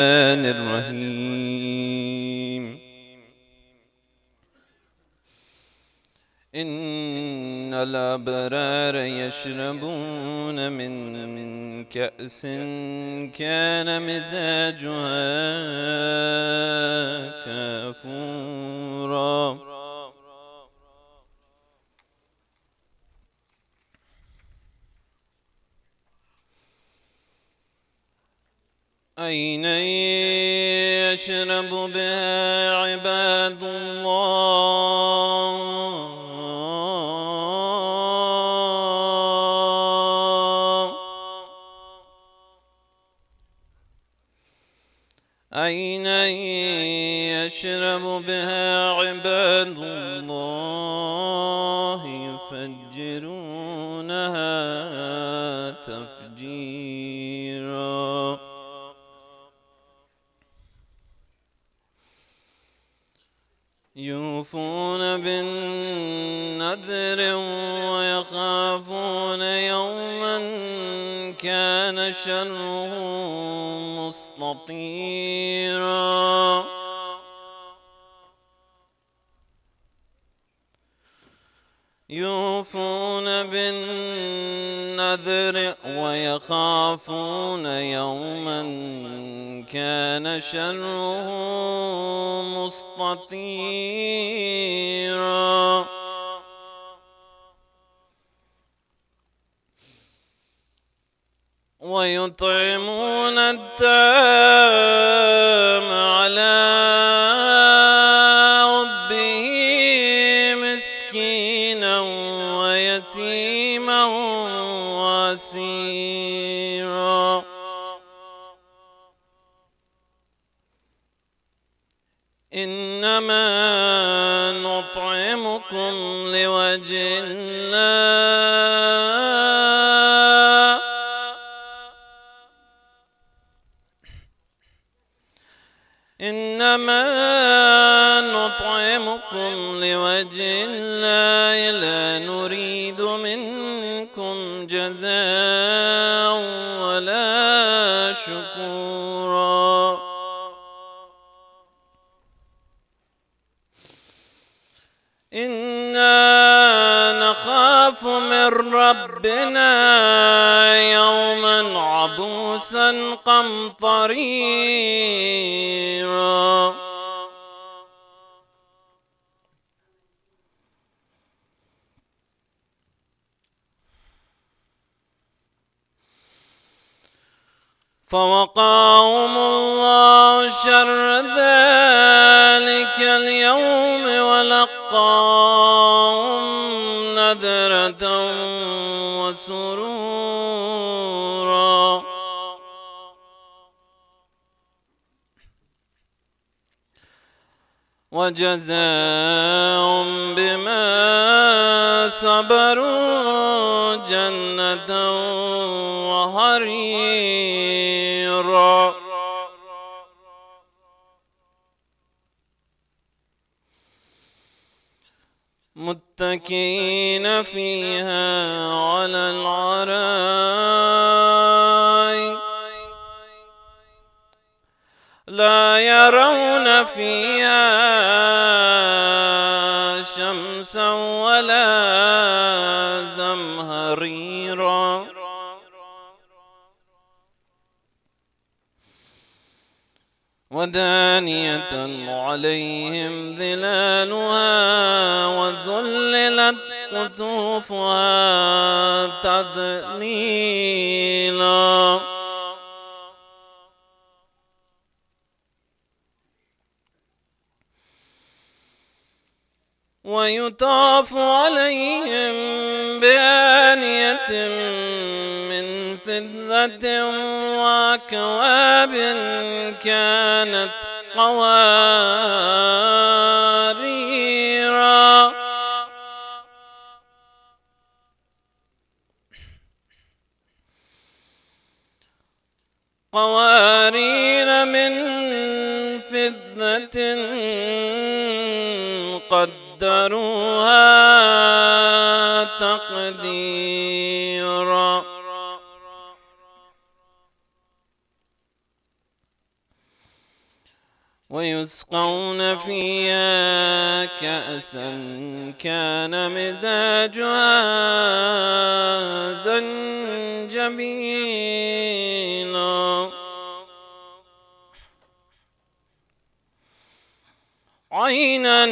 الرحمن الرحيم إن الأبرار يشربون من كأس كان مزاجها كافورا عينا يشرب بها عباد الله عينا يشرب بها عباد الله يفجرونها تفجيرا يوفون بالنذر ويخافون يوما كان شره مستطيرا يوفون بالنذر ويخافون يوما كان شره مستطيرا ويطعمون الطعام على حبه مسكينا ويتيما واسيرا إنما نطعمكم لوجه الله إنما نطعمكم لوجه الله لا نريد منكم جزاء ولا شكورا إنا نخاف من ربنا يوما عبوسا قمطريرا فوقاهم الله شر ذلك اليوم ولقاهم نذرة وسرورا وجزاهم بما صبروا جنة وحريرا متكئين فيها على الأرائك لا يرون فيها شمسا ولا زمهريرا ودانية عليهم ظلالها وذللت قطوفها تذليلا ويطاف عليهم بآنية من فضة وأكواب كانت قواريرا من فضة قدروها تقديرا ويسقون فيها كأسا كان مزاجها زنجبيلا عينا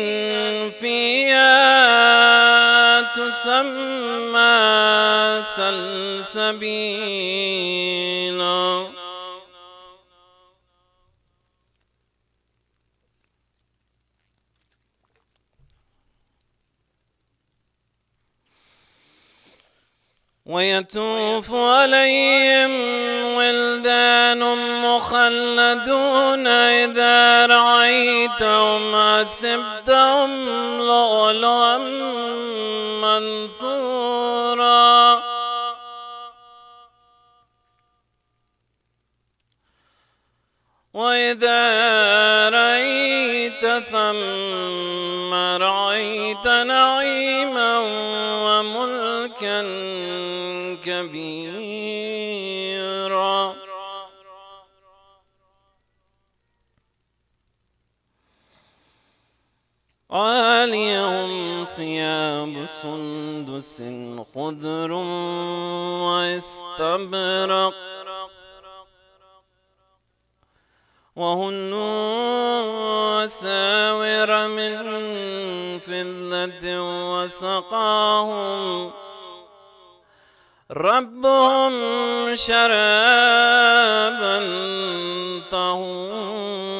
فيها تسمى سلسبيلا ويطوف عليهم ولدان مخلدون إذا رأيتهم حسبتهم لؤلؤا منثورا وإذا رأيت ثم رأيت نعيما وملكا كبيرا عاليهم ثياب سندس خضر واستبرق وهن أساور من فضة وسقاهم ربهم شرابا طهورا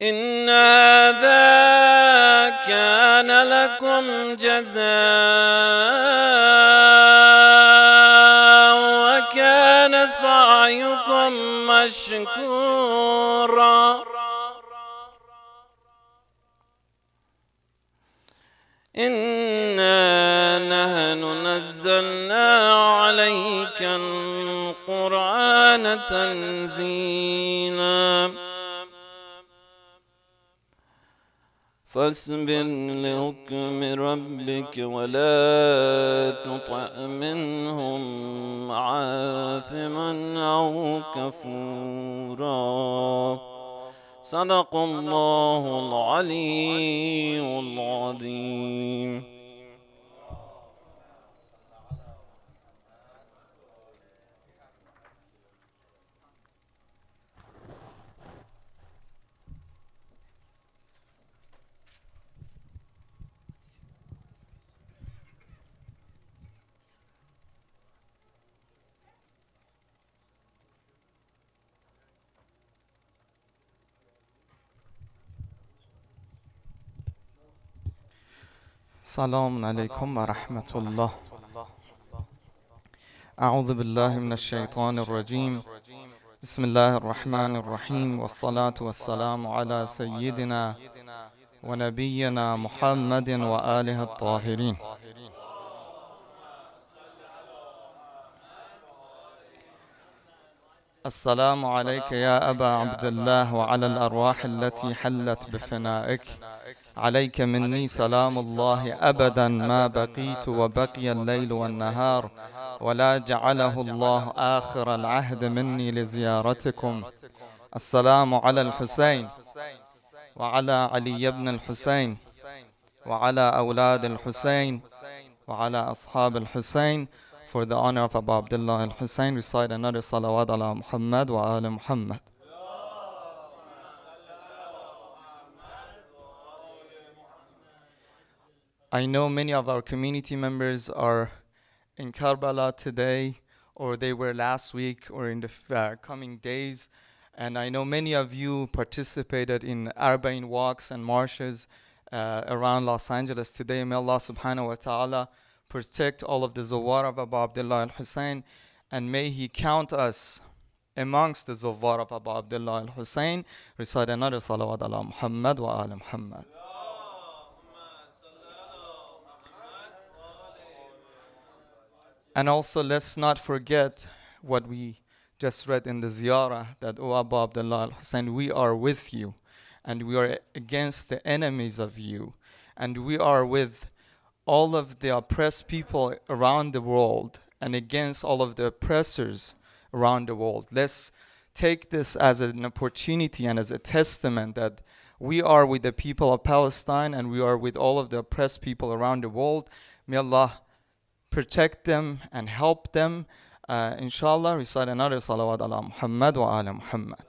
إن هذا كان لكم جزاء وكان سعيكم مشكورا إنا نحن نزلنا عليك القرآن تنزيلا فاصبر لحكم ربك ولا تطع منهم عاثما أو كفورا صدق الله العلي العظيم. السلام عليكم ورحمة الله. أعوذ بالله من الشيطان الرجيم. بسم الله الرحمن الرحيم، والصلاة والسلام على سيدنا ونبينا محمد وآله الطاهرين. السلام عليك يا أبا عبد الله وعلى الأرواح التي حلت بفنائك. عليك مني سلام الله أبدا ما بقيت وبقي الليل والنهار، ولا جعله الله آخر العهد مني لزيارتكم. السلام على الحسين وعلى علي بن الحسين وعلى أولاد الحسين وعلى أصحاب الحسين. For the honor of Abu Abdullah al-Hussein, recite another salawat ala Muhammad wa ala Muhammad. I know many of our community members are in Karbala today, or they were last week, or in the coming days. And I know many of you participated in Arbaeen walks and marches around Los Angeles today. May Allah subhanahu wa ta'ala protect all of the Zawar of Abu Abdullah al-Hussein, and may He count us amongst the Zawar of Abu Abdullah al-Hussein. Recite another salawat ala Muhammad wa ala Muhammad. And also, let's not forget what we just read in the ziyarah, that, O Abu Abdullah al-Hussein, we are with you, and we are against the enemies of you, and we are with all of the oppressed people around the world, and against all of the oppressors around the world. Let's take this as an opportunity and as a testament that we are with the people of Palestine and we are with all of the oppressed people around the world. May Allah protect them and help them. Inshallah, recite another salawat ala Muhammad wa ala Muhammad.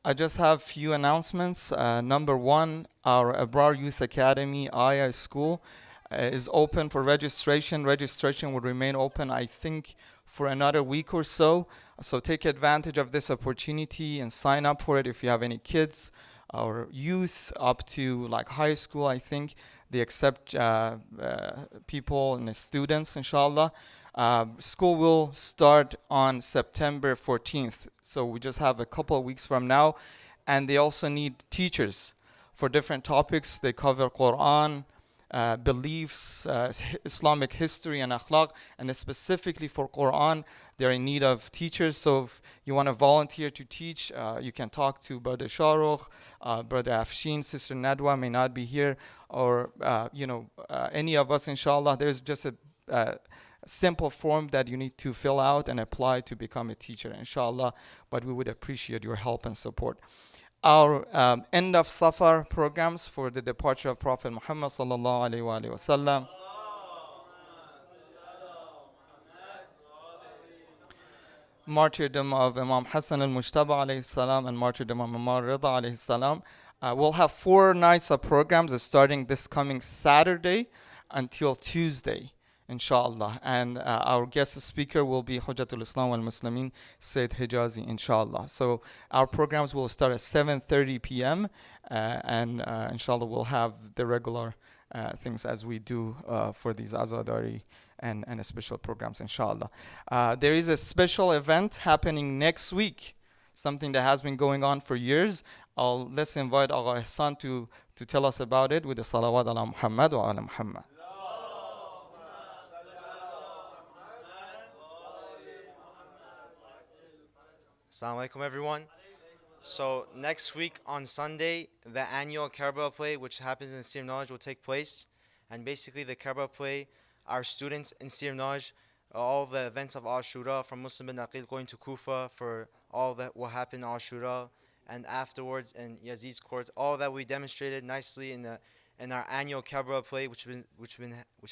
I just have few announcements. Number one, our Abrar Youth Academy Ayah School is open for registration. Registration will remain open, I think, for another week or so. So take advantage of this opportunity and sign up for it if you have any kids or youth up to like high school. I think they accept people and students, inshallah. School will start on September 14th. So we just have a couple of weeks from now. And they also need teachers for different topics. They cover Quran, beliefs, Islamic history and akhlaq, and specifically for Quran, they're in need of teachers. So if you want to volunteer to teach, you can talk to Brother Shahrukh, Brother Afshin, Sister Nadwa may not be here, or any of us, inshallah. There's just a simple form that you need to fill out and apply to become a teacher, inshallah. But we would appreciate your help and support. Our end of Safar programs for the departure of Prophet Muhammad sallallahu alaihi wasallam. Martyrdom of Imam Hassan al-Mujtaba alayhi salam and martyrdom of Imam Rida alayhi salam. We'll have 4 nights of programs starting this coming Saturday until Tuesday, inshallah. And our guest speaker will be Hujjatul Islam wal Muslimin, Sayyid Hijazi, inshallah. So our programs will start at 7:30 p.m. And inshallah we'll have the regular things as we do for these Azadari and special programs, inshallah. There is a special event happening next week, something that has been going on for years. Let's invite Agha Ihsan to tell us about it with the salawat ala Muhammad wa ala Muhammad. Assalamu alaikum, everyone. So next week on Sunday, the annual Karbala play, which happens in Sir Knowledge, will take place. And basically the Karbala play, our students in Sir Knowledge, all the events of Ashura, from Muslim bin Aqil going to Kufa for all that will happen on Ashura, and afterwards in Yazid's court, all that we demonstrated nicely in our annual Karbala play, which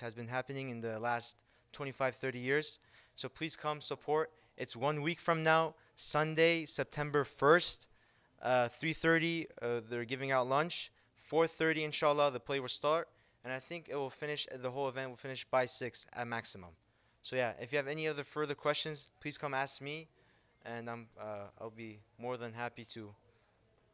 has been happening in the last 25-30 years. So please come support. It's 1 week from now, Sunday, September 1st, 3:30. They're giving out lunch. 4:30, inshallah, the play will start, and I think it will finish. The whole event will finish by 6 at maximum. So yeah, if you have any other further questions, please come ask me, and I'll be more than happy to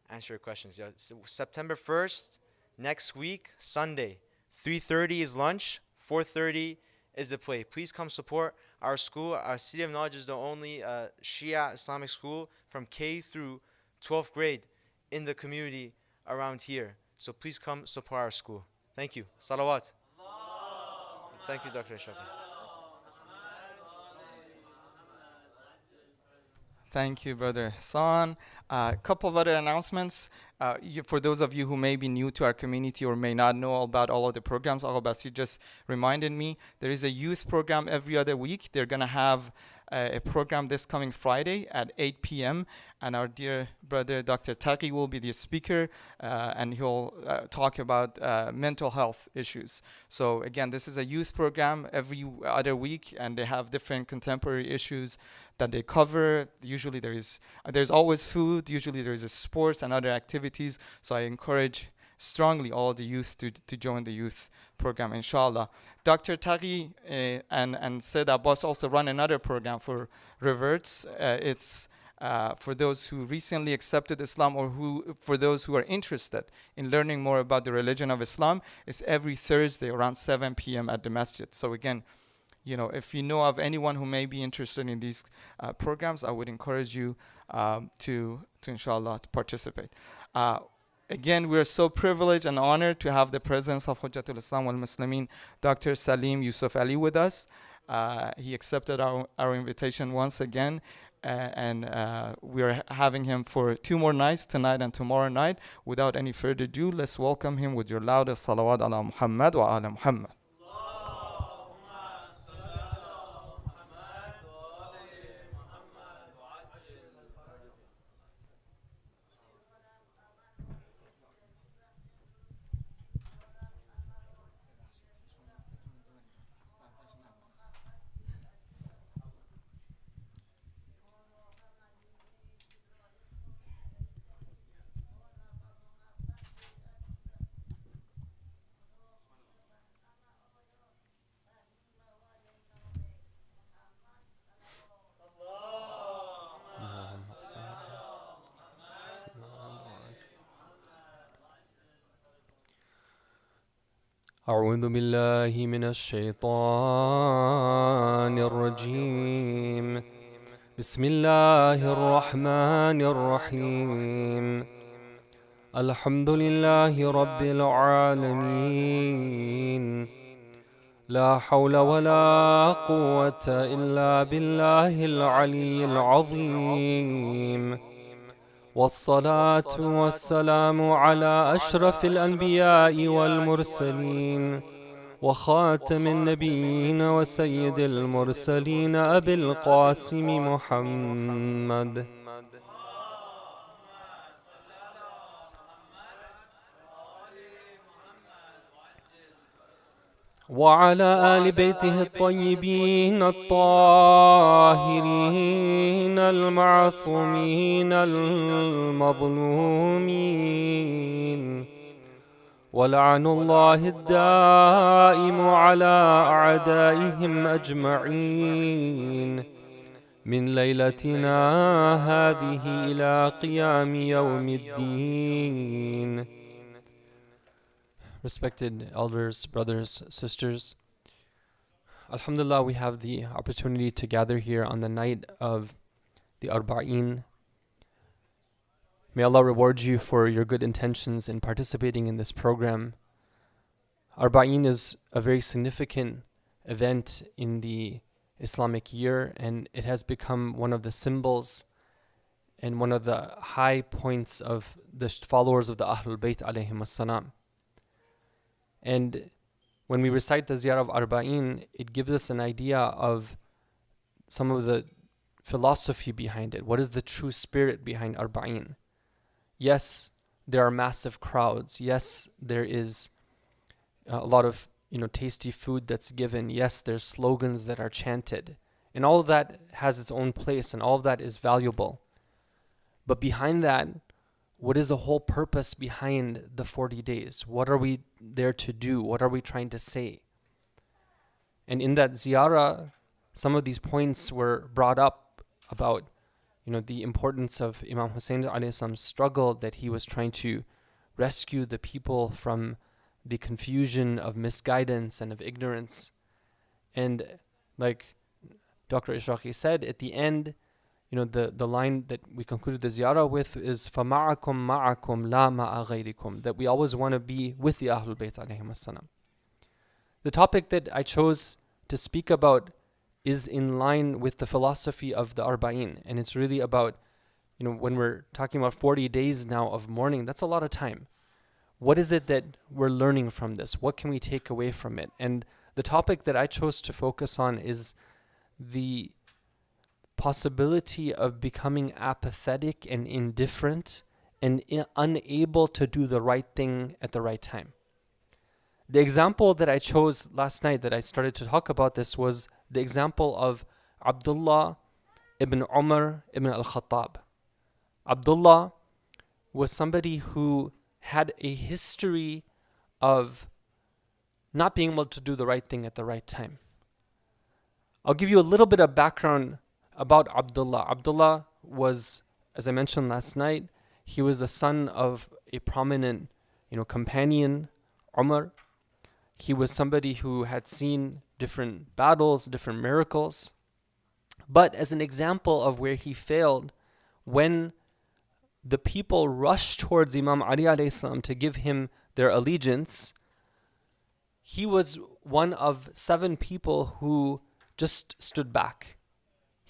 answer your questions. Yeah, September 1st, next week, Sunday, 3:30 is lunch. 4:30 is the play. Please come support our school. Our City of Knowledge is the only Shia Islamic school from K through 12th grade in the community around here. So please come support our school. Thank you. Salawat. Thank you, Dr. Shafi. Thank you, Brother Hassan. A couple of other announcements. For those of you who may be new to our community or may not know about all of the programs, Agha Basir just reminded me, there is a youth program every other week. They're going to have a program this coming Friday at 8 p.m. And our dear brother, Dr. Taqi, will be the speaker, and he'll talk about mental health issues. So again, this is a youth program every other week, and they have different contemporary issues that they cover. Usually there's always food, usually there is sports and other activities. So I encourage strongly all the youth to join the youth program, inshallah. Dr. Taqi and Sayyid Abbas also run another program for reverts. It's for those who recently accepted Islam, or for those who are interested in learning more about the religion of Islam. It's every Thursday around 7 p.m. at the masjid. So again, if you know of anyone who may be interested in these programs, I would encourage you to inshallah to participate. Again, we are so privileged and honored to have the presence of Hujjatul Islam wal Muslimin, Dr. Salim Yusufali, with us. He accepted our invitation once again. and we're having him for 2 more nights, tonight and tomorrow night. Without any further ado, let's welcome him with your loudest salawat ala Muhammad wa ala Muhammad. أعوذ بالله من الشيطان الرجيم بسم الله الرحمن الرحيم الحمد لله رب العالمين لا حول ولا قوة إلا بالله العلي العظيم والصلاة والسلام على أشرف الأنبياء والمرسلين وخاتم النبيين وسيد المرسلين أبي القاسم محمد وعلى آل بيته الطيبين الطاهرين المعصومين المظلومين ولعن الله الدائم على أعدائهم أجمعين من ليلتنا هذه إلى قيام يوم الدين. Respected elders, brothers, sisters, Alhamdulillah, we have the opportunity to gather here on the night of the Arbaeen. May Allah reward you for your good intentions in participating in this program. Arbaeen is a very significant event in the Islamic year, and it has become one of the symbols and one of the high points of the followers of the Ahlul Bayt alayhim as-salam. And when we recite the ziyarah of Arbaeen, it gives us an idea of some of the philosophy behind it. What is the true spirit behind Arbaeen? Yes, there are massive crowds. Yes, there is a lot of tasty food that's given. Yes, there's slogans that are chanted. And all of that has its own place, and all of that is valuable. But behind that, what is the whole purpose behind the 40 days? What are we there to do? What are we trying to say? And in that ziyarah, some of these points were brought up about, the importance of Imam Hussein alayhi salam's struggle, that he was trying to rescue the people from the confusion of misguidance and of ignorance. And like Dr. Ishraqi said, at the end, the line that we concluded the ziyarah with is فَمَعَكُمْ مَعَكُمْ لَا مَعَ غَيْرِكُمْ, that we always want to be with the Ahlul Bayt alayhim as-salam. The topic that I chose to speak about is in line with the philosophy of the Arbaeen, and it's really about, when we're talking about 40 days now of mourning, that's a lot of time. What is it that we're learning from this? What can we take away from it? And the topic that I chose to focus on is the possibility of becoming apathetic and indifferent and unable to do the right thing at the right time. The example that I chose last night that I started to talk about this was the example of Abdullah ibn Umar ibn al-Khattab. Abdullah was somebody who had a history of not being able to do the right thing at the right time. I'll give you a little bit of background about Abdullah. Abdullah was, as I mentioned last night, he was the son of a prominent, companion, Umar. He was somebody who had seen different battles, different miracles. But as an example of where he failed, when the people rushed towards Imam Ali alayhi salam to give him their allegiance, he was one of 7 people who just stood back.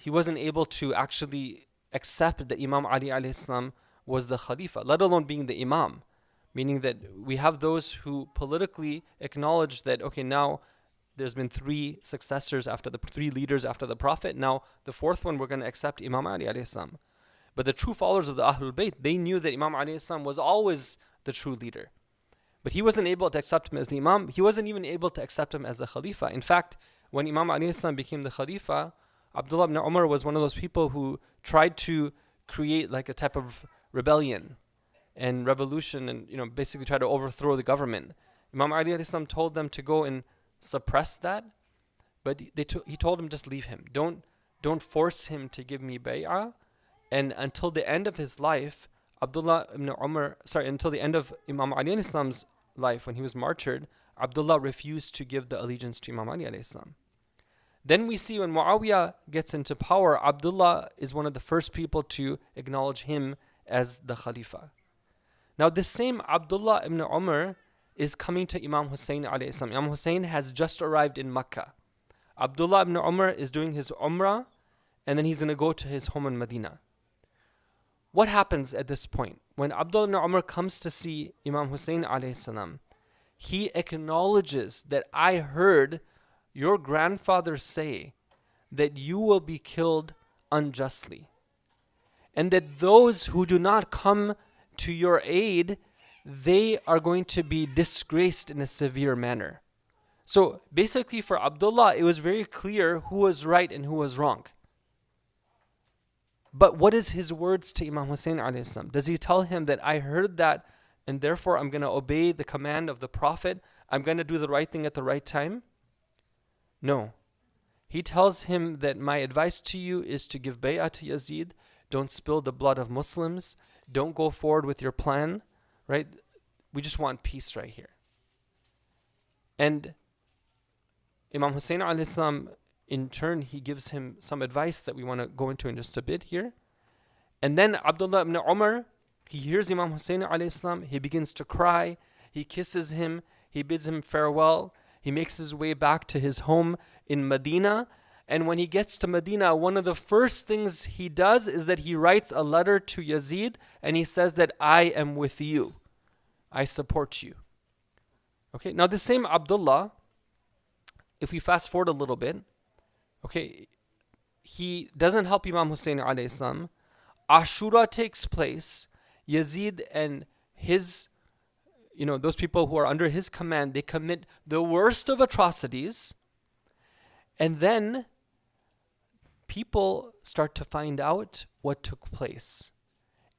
he wasn't able to actually accept that Imam Ali alayhi salam was the Khalifa, let alone being the Imam. Meaning that we have those who politically acknowledge that, okay, now there's been three successors after the three leaders after the Prophet. Now the fourth one, we're going to accept Imam Ali alayhi salam. But the true followers of the Ahlul Bayt, they knew that Imam Ali alayhi salam was always the true leader. But he wasn't able to accept him as the Imam. He wasn't even able to accept him as the Khalifa. In fact, when Imam Ali alayhi salam became the Khalifa, Abdullah ibn Umar was one of those people who tried to create like a type of rebellion and revolution and, basically try to overthrow the government. Imam Ali alayhi salam told them to go and suppress that, but he told him, just leave him. Don't force him to give me bay'ah. And until the end of his life, until the end of Imam Ali alayhi salam's life, when he was martyred, Abdullah refused to give the allegiance to Imam Ali alayhi salam. Then we see when Muawiyah gets into power, Abdullah is one of the first people to acknowledge him as the Khalifa. Now this same Abdullah ibn Umar is coming to Imam Hussein alayhi salam. Imam Hussein has just arrived in Mecca. Abdullah ibn Umar is doing his Umrah, and then he's going to go to his home in Medina. What happens at this point? When Abdullah ibn Umar comes to see Imam Hussein alayhi salam, he acknowledges that I heard your grandfather say that you will be killed unjustly, and that those who do not come to your aid, they are going to be disgraced in a severe manner. So basically for Abdullah, it was very clear who was right and who was wrong. But what is his words to Imam Hussein alayhi salam? Does he tell him that I heard that and therefore I'm going to obey the command of the Prophet, I'm going to do the right thing at the right time? No. He tells him that my advice to you is to give bay'ah to Yazid, don't spill the blood of Muslims, don't go forward with your plan, right? We just want peace right here. And Imam Hussein alayhi salam, in turn, he gives him some advice that we want to go into in just a bit here. And then Abdullah ibn Umar, he hears Imam Hussein alayhi salam, he begins to cry, he kisses him, he bids him farewell, he makes his way back to his home in Medina. And when he gets to Medina, one of the first things he does is that he writes a letter to Yazid and he says that I am with you. I support you. Okay, now the same Abdullah, if we fast forward a little bit, okay, he doesn't help Imam Hussein alayhi salam. Ashura takes place. Yazid and his, those people who are under his command, they commit the worst of atrocities. And then people start to find out what took place.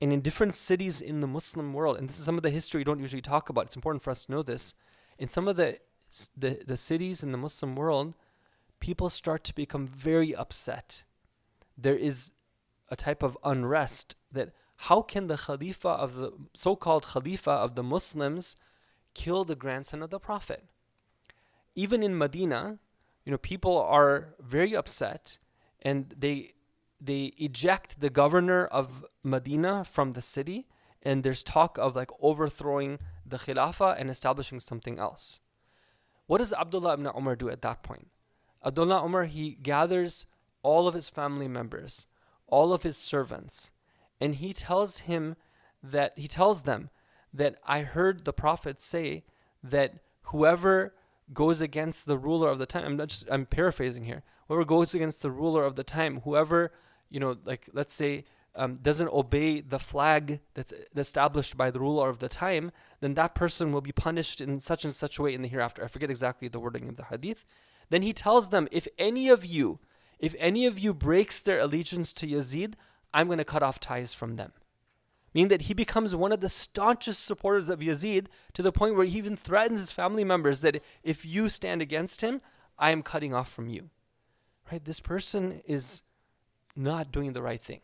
And in different cities in the Muslim world, and this is some of the history you don't usually talk about, it's important for us to know this. In some of the cities in the Muslim world, people start to become very upset. There is a type of unrest that how can the Khalifa of the so-called Khalifa of the Muslims kill the grandson of the Prophet? Even in Medina, people are very upset and they eject the governor of Medina from the city, and there's talk of like overthrowing the Khilafah and establishing something else. What does Abdullah ibn Umar do at that point? Abdullah Umar, he gathers all of his family members, all of his servants, and he tells them that I heard the Prophet say that whoever goes against the ruler of the time, I'm paraphrasing here, whoever goes against the ruler of the time, whoever, let's say, doesn't obey the flag that's established by the ruler of the time, then that person will be punished in such and such a way in the hereafter. I forget exactly the wording of the hadith. Then he tells them, if any of you breaks their allegiance to Yazid, I'm going to cut off ties from them. Meaning that he becomes one of the staunchest supporters of Yazid, to the point where he even threatens his family members that if you stand against him, I am cutting off from you. Right? This person is not doing the right thing.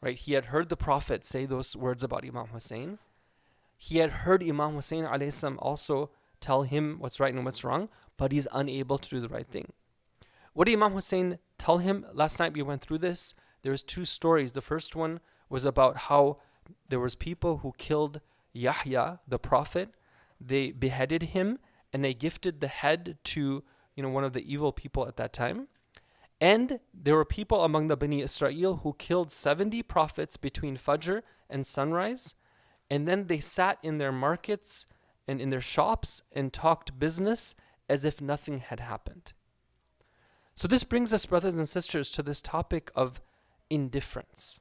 Right? He had heard the Prophet say those words about Imam Hussein. He had heard Imam Hussein alayhi salam also tell him what's right and what's wrong, but he's unable to do the right thing. What did Imam Hussein tell him? Last night we went through this. There was two stories. The first one was about how there was people who killed Yahya, the Prophet. They beheaded him and they gifted the head to one of the evil people at that time. And there were people among the Bani Israel who killed 70 prophets between Fajr and sunrise. And then they sat in their markets and in their shops and talked business as if nothing had happened. So this brings us, brothers and sisters, to this topic of indifference.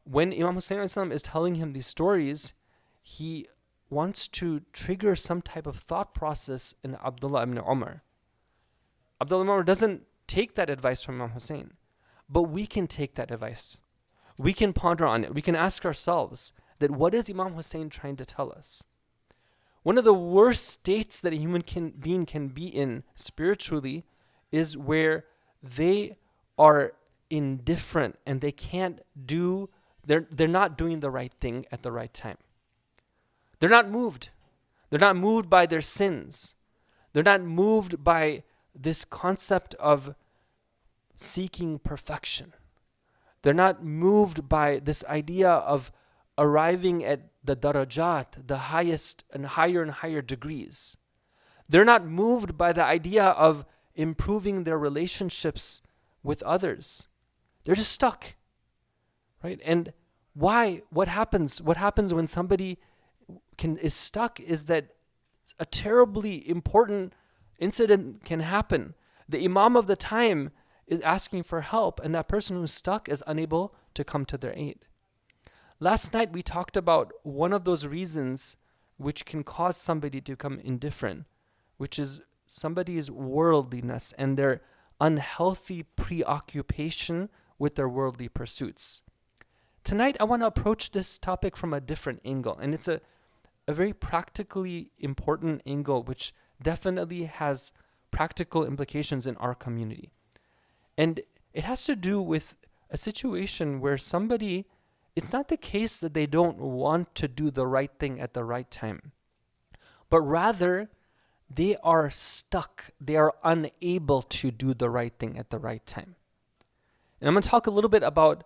When Imam Hussein is telling him these stories, he wants to trigger some type of thought process in Abdullah ibn Umar. Abdullah ibn Umar doesn't take that advice from Imam Hussein, but we can take that advice. We can ponder on it. We can ask ourselves that what is Imam Hussein trying to tell us? One of the worst states that a human being can be in spiritually is where they are indifferent and they can't do, they're not doing the right thing at the right time. They're not moved. They're not moved by their sins. They're not moved by this concept of seeking perfection. They're not moved by this idea of arriving at the darajat, the highest and higher degrees. They're not moved by the idea of improving their relationships with others. They're just stuck, right? And why? What happens? What happens when somebody is stuck is that a terribly important incident can happen. The imam of the time is asking for help, and that person who's stuck is unable to come to their aid. Last night we talked about one of those reasons which can cause somebody to become indifferent, which is somebody's worldliness and their unhealthy preoccupation with their worldly pursuits. Tonight I want to approach this topic from a different angle, and it's a very practically important angle which definitely has practical implications in our community. And it has to do with a situation where somebody, it's not the case that they don't want to do the right thing at the right time, but rather they are stuck. They are unable to do the right thing at the right time. And I'm going to talk a little bit about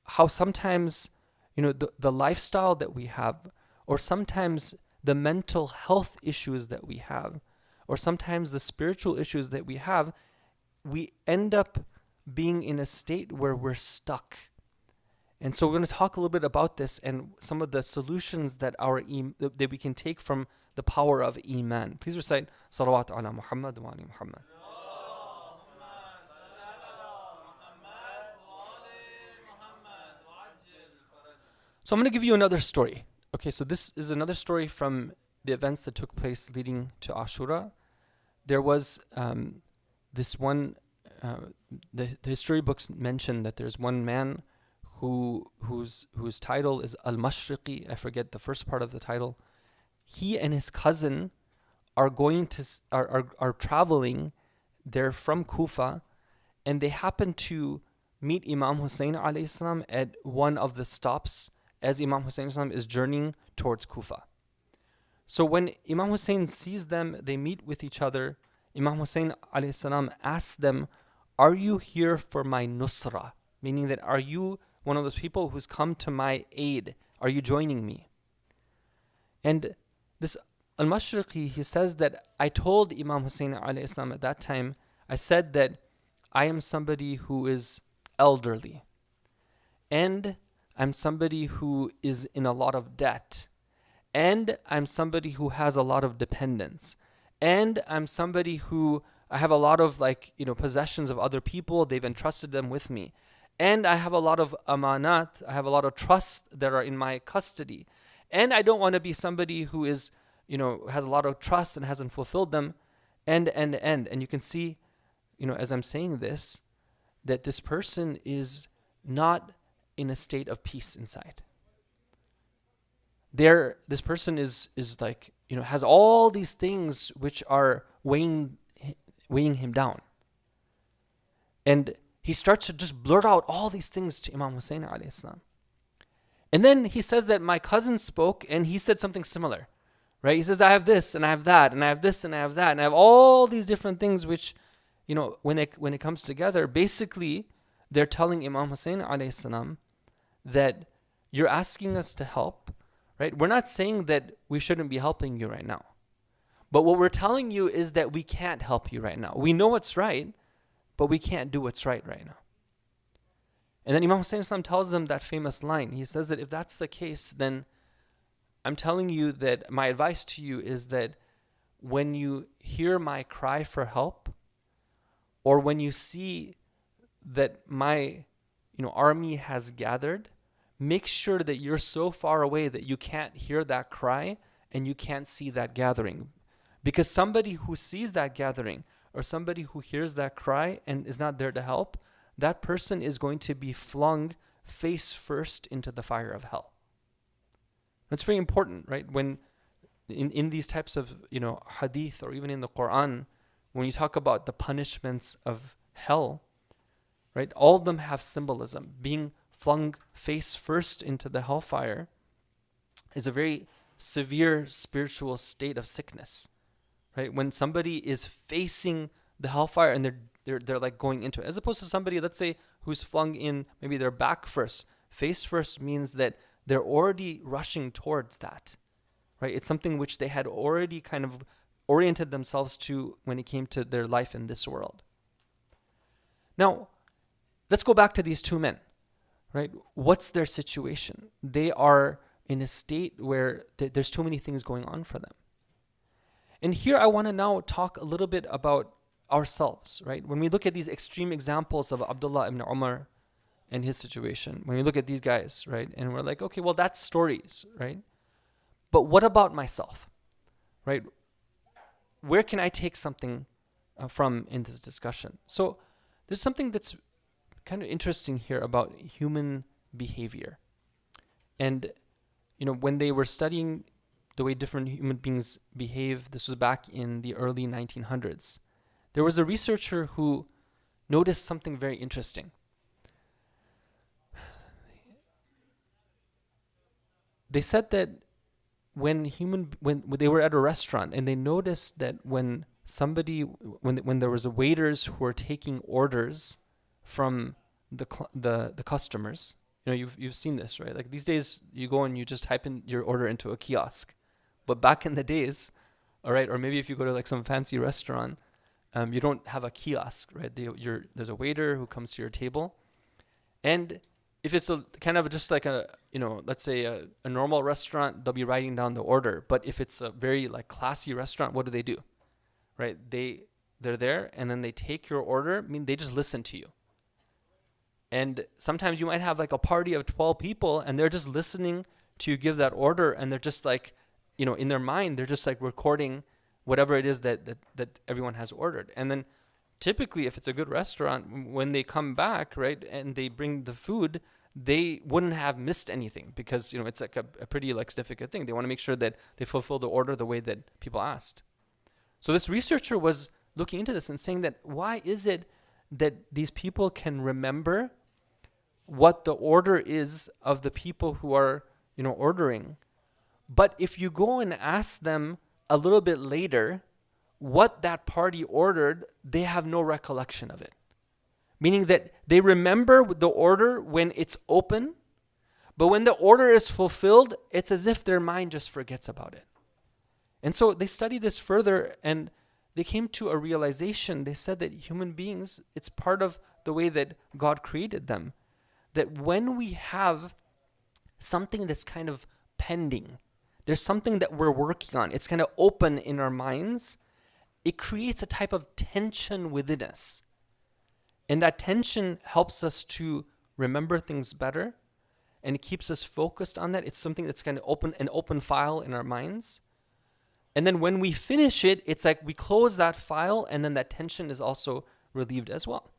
how sometimes, the lifestyle that we have, or sometimes the mental health issues that we have, or sometimes the spiritual issues that we have, we end up being in a state where we're stuck. And so we're going to talk a little bit about this and some of the solutions that that we can take from the power of Iman. Please recite Salawat ala Muhammad wa ali Muhammad. So I'm going to give you another story. Okay, so this is another story from the events that took place leading to Ashura. There was this one, the history books mention that there's one man whose title is Al-Mashriqi. I forget the first part of the title. He and his cousin are traveling. They're from Kufa, and they happen to meet Imam Hussein alayhi salam at one of the stops as Imam Hussein salam is journeying towards Kufa. So when Imam Hussein sees them, they meet with each other. Imam Hussein alayhi salam asks them, "Are you here for my nusra?" Meaning that, are you one of those people who's come to my aid? Are you joining me? And this Al-Mashriqi, he says that I told Imam Hussein alayhi salam at that time, I said that I am somebody who is elderly, and I'm somebody who is in a lot of debt, and I'm somebody who has a lot of dependence, and I'm somebody who I have a lot of possessions of other people. They've entrusted them with me, and I have a lot of amanat. I have a lot of trusts that are in my custody, and I don't want to be somebody who is has a lot of trust and hasn't fulfilled them, and you can see, as I'm saying this, that this person is not in a state of peace inside. This person is has all these things which are weighing him down. And he starts to just blurt out all these things to Imam Hussein alayhi salam. And then he says that my cousin spoke and he said something similar, right? He says, I have this and I have that and I have this and I have that and I have all these different things which, when it comes together, basically they're telling Imam Hussein alayhi salam that you're asking us to help, right? We're not saying that we shouldn't be helping you right now. But what we're telling you is that we can't help you right now. We know what's right, but we can't do what's right now. And then Imam Hussein tells them that famous line. He says that if that's the case, then I'm telling you that my advice to you is that when you hear my cry for help, or when you see that my army has gathered, make sure that you're so far away that you can't hear that cry and you can't see that gathering. Because somebody who sees that gathering or somebody who hears that cry and is not there to help, that person is going to be flung face first into the fire of hell. That's very important, right? When in these types of hadith, or even in the Quran, when you talk about the punishments of hell, right, all of them have symbolism. Being flung face first into the hellfire is a very severe spiritual state of sickness, right? When somebody is facing the hellfire and they're like going into it, as opposed to somebody, let's say, who's flung in maybe their back first. Face first means that they're already rushing towards that, right? It's something which they had already kind of oriented themselves to when it came to their life in this world. Now, let's go back to these two men, right? What's their situation? They are in a state where there's too many things going on for them. And here I want to now talk a little bit about ourselves, right? When we look at these extreme examples of Abdullah ibn Umar and his situation, when we look at these guys, right? And we're like, okay, well, that's stories, right? But what about myself, right? Where can I take something from in this discussion? So there's something that's kind of interesting here about human behavior. And, when they were studying the way different human beings behave, this was back in the early 1900s, there was a researcher who noticed something very interesting. They said that when they were at a restaurant and they noticed that when there was waiters who were taking orders from the customers, you've seen this, right? Like these days you go and you just type in your order into a kiosk, but back in the days, all right, or maybe if you go to like some fancy restaurant, you don't have a kiosk, right? There's a waiter who comes to your table, and if it's a kind of just like a, let's say a normal restaurant, they'll be writing down the order. But if it's a very like classy restaurant, what do? Right? They're there and then they take your order. I mean, they just listen to you. And sometimes you might have like a party of 12 people and they're just listening to you give that order, and they're just like, in their mind, they're just like recording whatever it is that everyone has ordered. And then typically, if it's a good restaurant, when they come back, right, and they bring the food, they wouldn't have missed anything because, it's like a pretty like significant thing. They want to make sure that they fulfill the order the way that people asked. So this researcher was looking into this and saying that why is it that these people can remember what the order is of the people who are, ordering, but if you go and ask them a little bit later what that party ordered, they have no recollection of it. Meaning that they remember the order when it's open, but when the order is fulfilled, it's as if their mind just forgets about it. And so they studied this further and they came to a realization. They said that human beings, it's part of the way that God created them, that when we have something that's kind of pending, there's something that we're working on, it's kind of open in our minds, it creates a type of tension within us. And that tension helps us to remember things better, and it keeps us focused on that. It's something that's kind of an open file in our minds. And then when we finish it, it's like we close that file, and then that tension is also relieved as well.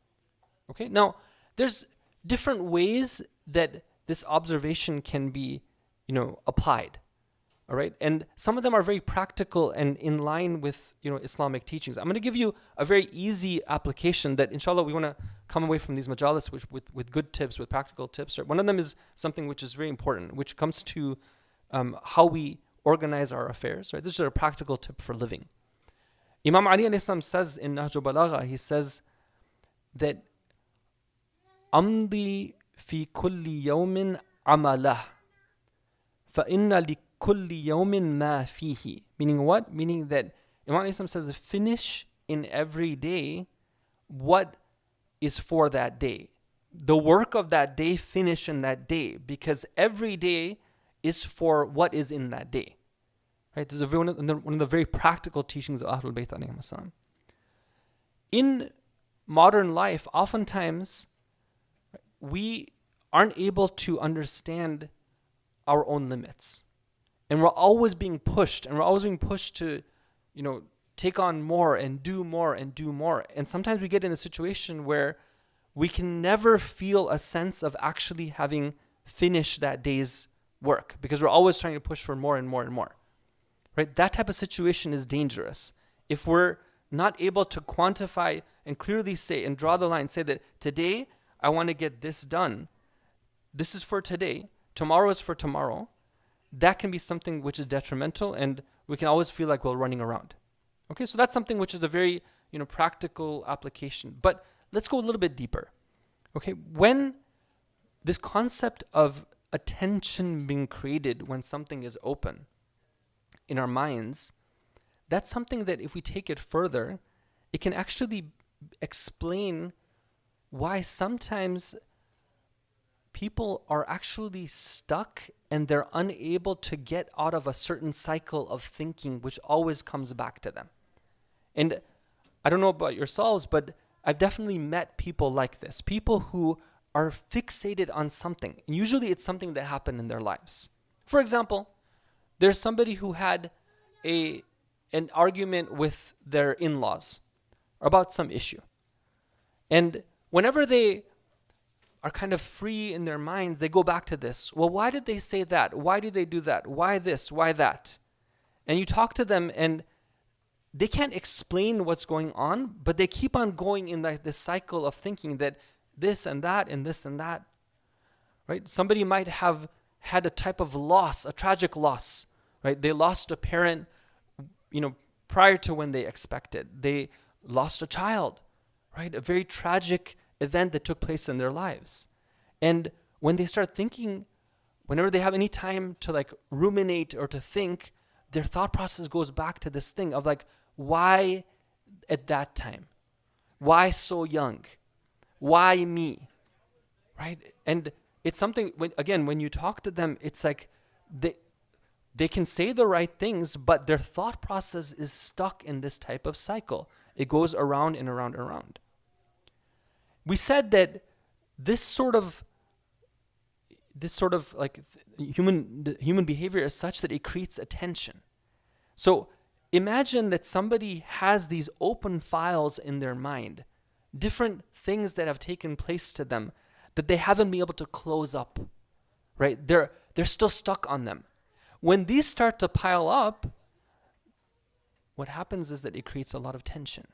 Okay, now there's different ways that this observation can be, applied. All right, and some of them are very practical and in line with Islamic teachings. I'm going to give you a very easy application that, inshallah, we want to come away from these majalis with good tips, with practical tips. One of them is something which is very important, which comes to how we organize our affairs. Right, this is a practical tip for living. Imam Ali alayhi salam says in Nahj al-Balagha, he says that amdi fi kulli yawmin amalah fa inna li kulli yawmin ma fihi. Meaning what? Meaning that Imam Islam says, finish in every day what is for that day. The work of that day finish in that day, because every day is for what is in that day. Right? This is one of the very practical teachings of Ahlul Bayt alayhim as-salam. In modern life, oftentimes we aren't able to understand our own limits. And we're always being pushed, to, take on more and do more and do more. And sometimes we get in a situation where we can never feel a sense of actually having finished that day's work, because we're always trying to push for more and more and more. Right? That type of situation is dangerous. If we're not able to quantify and clearly say and draw the line, say that today I want to get this done. This is for today. Tomorrow is for tomorrow. That can be something which is detrimental, and we can always feel like we're running around. Okay, so that's something which is a very, practical application. But let's go a little bit deeper. Okay, when this concept of attention being created when something is open in our minds, that's something that if we take it further, it can actually explain why sometimes people are actually stuck and they're unable to get out of a certain cycle of thinking which always comes back to them. And I don't know about yourselves, but I've definitely met people like this. People who are fixated on something. And usually it's something that happened in their lives. For example, there's somebody who had an argument with their in-laws about some issue. And whenever they are kind of free in their minds, they go back to this. Well, why did they say that? Why did they do that? Why this? Why that? And you talk to them and they can't explain what's going on, but they keep on going in this cycle of thinking that this and that and this and that. Right? Somebody might have had a type of loss, a tragic loss. Right? They lost a parent, prior to when they expected. They lost a child. Right? A very tragic event that took place in their lives. And when they start thinking, whenever they have any time to ruminate or to think, their thought process goes back to this thing of why at that time? Why so young? Why me? Right? And it's something, when you talk to them, it's like they can say the right things, but their thought process is stuck in this type of cycle. It goes around and around and around. We said that this sort of human behavior is such that it creates attention. So imagine that somebody has these open files in their mind, different things that have taken place to them that they haven't been able to close up, right? They're still stuck on them. When these start to pile up, what happens is that it creates a lot of tension.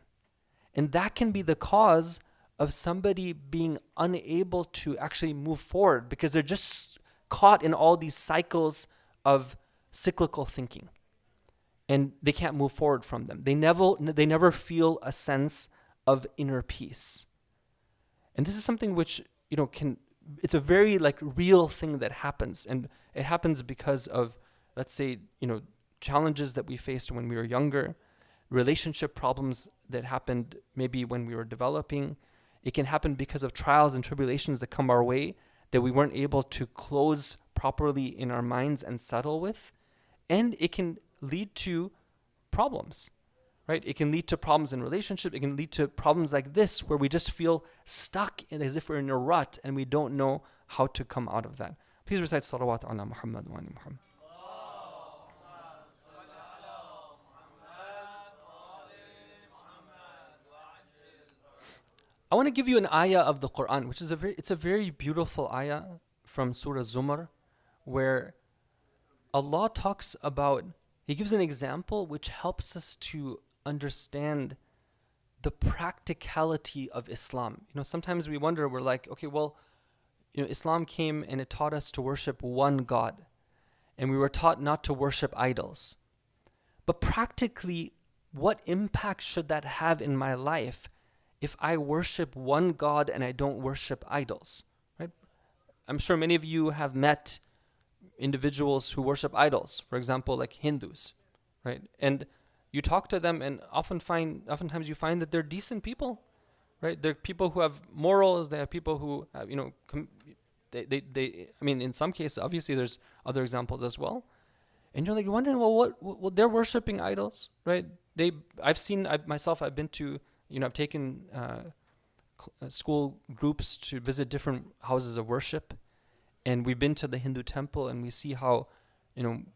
And that can be the cause of somebody being unable to actually move forward because they're just caught in all these cycles of cyclical thinking. And they can't move forward from them. They never feel a sense of inner peace. And this is something which, it's a very real thing that happens. And it happens because of, let's say, challenges that we faced when we were younger, relationship problems that happened maybe when we were developing. It can happen because of trials and tribulations that come our way that we weren't able to close properly in our minds and settle with. And it can lead to problems, right? It can lead to problems in relationship. It can lead to problems like this where we just feel stuck as if we're in a rut and we don't know how to come out of that. Please recite salawat ala Muhammad wa ali Muhammad. I want to give you an ayah of the Quran, which is a very beautiful ayah from Surah Zumar, where Allah talks about, He gives an example which helps us to understand the practicality of Islam. Sometimes we wonder, we're like, okay, well, Islam came and it taught us to worship one God, and we were taught not to worship idols. But practically, what impact should that have in my life if I worship one God and I don't worship idols, right? I'm sure many of you have met individuals who worship idols, for example, like Hindus, right? And you talk to them and oftentimes you find that they're decent people, right? There are people who have morals. They have people who have, I mean, in some cases, obviously, there's other examples as well. And you're like wondering, well, what they're worshiping idols, right? I've been to, I've taken school groups to visit different houses of worship, and we've been to the Hindu temple, and we see how,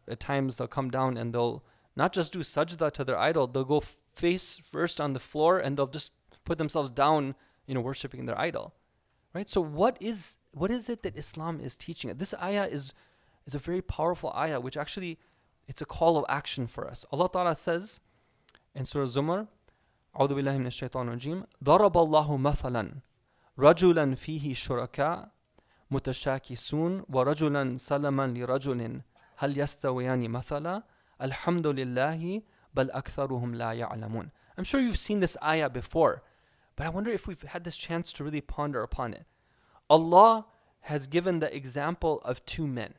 at times they'll come down and they'll not just do sajda to their idol, they'll go face first on the floor and they'll just put themselves down, worshiping their idol, right? So what is it that Islam is teaching? This ayah is a very powerful ayah, which actually, it's a call of action for us. Allah Ta'ala says in Surah Zumar, أعوذ بالله من الشيطان الرجيم ضرب الله مثلا رجلا فيه شركاء متشاكسون ورجلا سلما لرجل هل يستويان مثلا الحمد لله بل أكثرهم لا يعلمون. I'm sure you've seen this ayah before, but I wonder if we've had this chance to really ponder upon it. Allah has given the example of two men.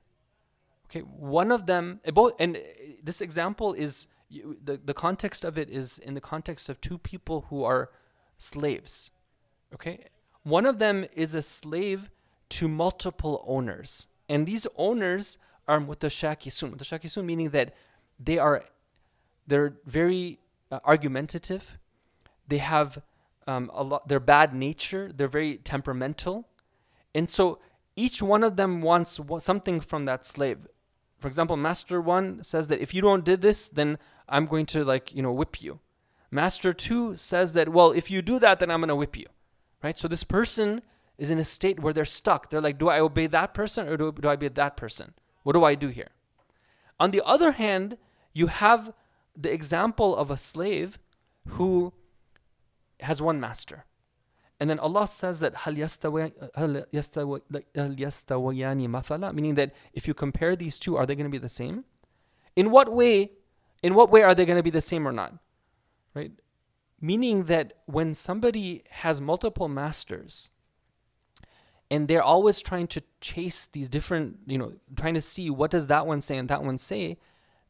Okay, one of them, and this example is, the context of it is in the context of two people who are slaves. Okay, one of them is a slave to multiple owners, and these owners are mutashakisun. Mutashakisun meaning that they're very argumentative. They have they're bad nature. They're very temperamental, and so each one of them wants something from that slave. For example, Master 1 says that if you don't do this, then I'm going to whip you. Master 2 says that, well, if you do that, then I'm going to whip you. Right? So this person is in a state where they're stuck. They're like, do I obey that person or do I obey that person? What do I do here? On the other hand, you have the example of a slave who has one master. And then Allah says that هَلْ يَسْتَوِيَانِ مَثَلًا, meaning that if you compare these two, are they going to be the same? In what way are they going to be the same or not? Right? Meaning that when somebody has multiple masters and they're always trying to chase these different, trying to see what does that one say and that one say,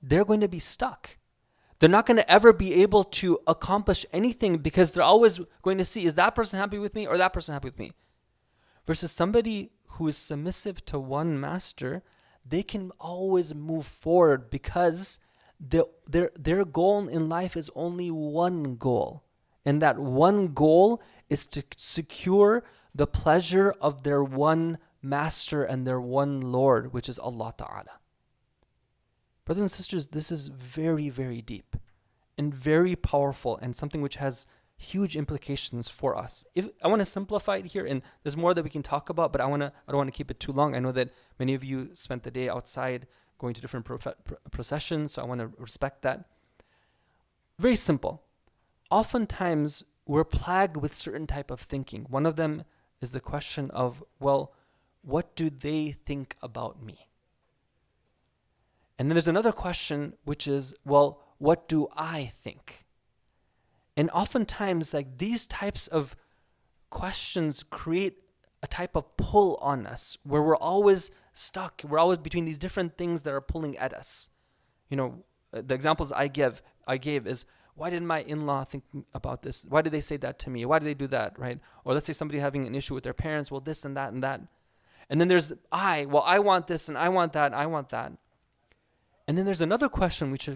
they're going to be stuck. They're not going to ever be able to accomplish anything because they're always going to see, is that person happy with me or that person happy with me? Versus somebody who is submissive to one master, they can always move forward because their goal in life is only one goal. And that one goal is to secure the pleasure of their one master and their one Lord, which is Allah Ta'ala. Brothers and sisters, this is very, very deep and very powerful and something which has huge implications for us. I want to simplify it here, and there's more that we can talk about, but I don't want to keep it too long. I know that many of you spent the day outside going to different processions, so I want to respect that. Very simple. Oftentimes, we're plagued with certain type of thinking. One of them is the question of, well, what do they think about me? And then there's another question, which is, well, what do I think? And oftentimes, these types of questions create a type of pull on us, where we're always stuck. We're always between these different things that are pulling at us. The examples I gave is, why didn't my in-law think about this? Why did they say that to me? Why did they do that, right? Or let's say somebody having an issue with their parents, well, this and that and that. And then there's I want this and I want that and I want that. And then there's another question which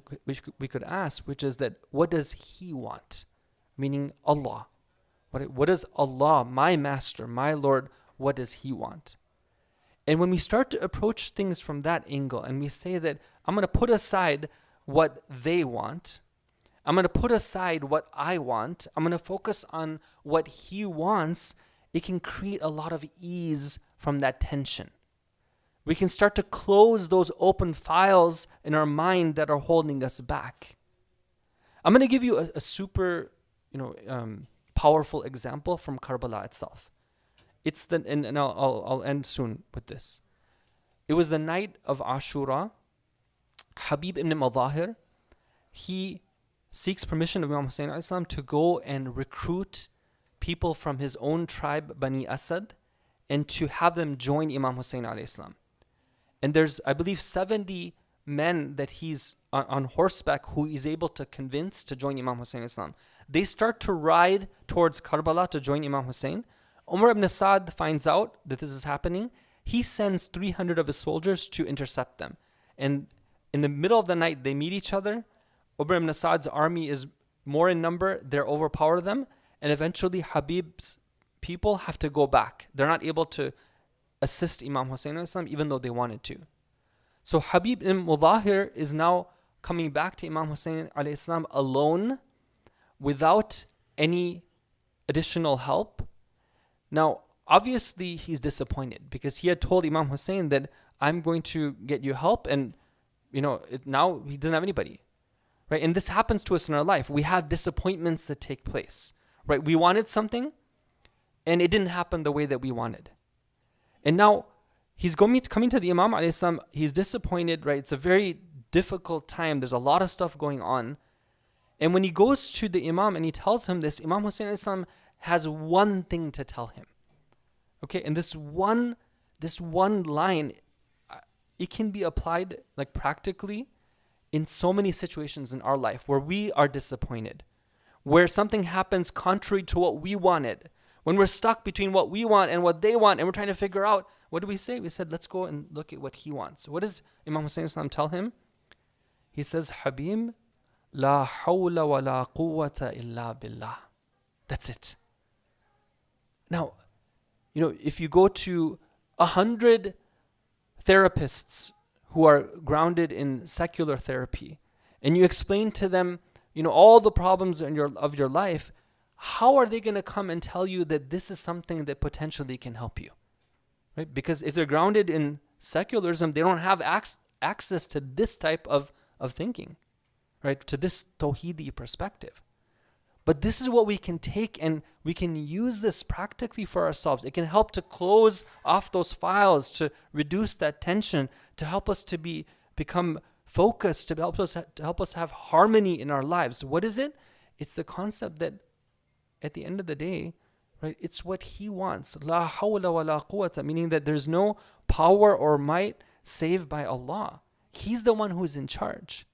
we could ask, which is that, what does he want? Meaning Allah. What does Allah, my master, my Lord, what does he want? And when we start to approach things from that angle and we say that I'm going to put aside what they want, I'm going to put aside what I want, I'm going to focus on what he wants, it can create a lot of ease from that tension. We can start to close those open files in our mind that are holding us back. I'm going to give you a super, powerful example from Karbala itself. And I'll end soon with this. It was the night of Ashura. Habib ibn Madahir, he seeks permission of Imam Hussein a.s. to go and recruit people from his own tribe, Bani Asad, and to have them join Imam Hussein a.s. And there's, I believe, 70 men that he's on horseback who he's able to convince to join Imam Hussein Islam. They start to ride towards Karbala to join Imam Hussein. Umar ibn Sa'd finds out that this is happening. He sends 300 of his soldiers to intercept them. And in the middle of the night, they meet each other. Umar ibn Sa'd's army is more in number. They overpower them. And eventually, Habib's people have to go back. They're not able to assist Imam Hussein Islam even though they wanted to. So Habib ibn Mudahir is now coming back to Imam Hussein Islam alone without any additional help. Now, obviously, he's disappointed because he had told Imam Hussein that I'm going to get you help, and now he doesn't have anybody, right? And this happens to us in our life. We have disappointments that take place, right? We wanted something, and it didn't happen the way that we wanted. And now he's coming to the Imam alayhi salam. He's disappointed, right? It's a very difficult time. There's a lot of stuff going on. And when he goes to the Imam and he tells him this, Imam Hussein alayhi salam has one thing to tell him. Okay, and this one line, it can be applied like practically in so many situations in our life where we are disappointed, where something happens contrary to what we wanted, when we're stuck between what we want and what they want, and we're trying to figure out, what do we say? We said, let's go and look at what he wants. What does Imam Hussein Islam tell him? He says, Habib, la hawla wa la quwwata illa billah. That's it. Now, if you go to 100 therapists who are grounded in secular therapy, and you explain to them, all the problems of your life, how are they going to come and tell you that this is something that potentially can help you? Right? Because if they're grounded in secularism, they don't have access to this type of thinking, right? To this tawhidi perspective. But this is what we can take, and we can use this practically for ourselves. It can help to close off those files, to reduce that tension, to help us to become focused, to help us have harmony in our lives. What is it? It's the concept that at the end of the day, right, it's what he wants. La hawla wa la quwwata, meaning that there's no power or might save by Allah. He's the one who's in charge.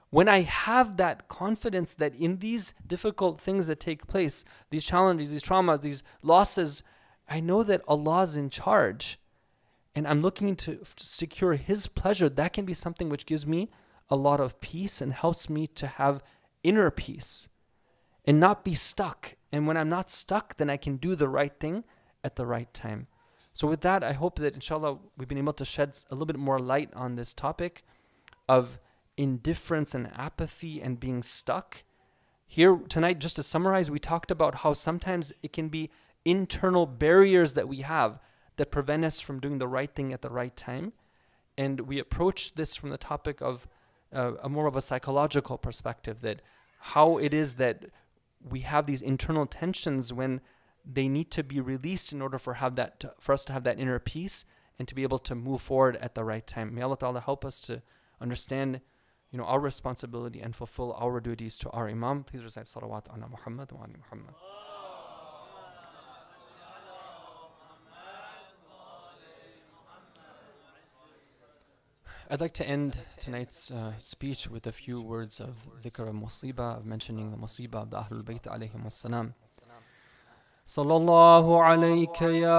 When I have that confidence that in these difficult things that take place, these challenges, these traumas, these losses, I know that Allah's in charge and I'm looking to secure His pleasure, that can be something which gives me a lot of peace and helps me to have inner peace and not be stuck. And when I'm not stuck, then I can do the right thing at the right time. So with that, I hope that inshallah we've been able to shed a little bit more light on this topic of indifference and apathy and being stuck. Here tonight, just to summarize, we talked about how sometimes it can be internal barriers that we have that prevent us from doing the right thing at the right time. And we approach this from the topic of a more of a psychological perspective, that how it is that we have these internal tensions when they need to be released in order for us to have that inner peace and to be able to move forward at the right time. May Allah Ta'ala help us to understand our responsibility and fulfill our duties to our Imam. Please recite salawat ala Muhammad wa ali Muhammad. I'd like to end tonight's speech with a few words of dhikr al-musibah, of mentioning the musibah of the Ahlul Bayt alayhim was-salam. Sallallahu alayka ya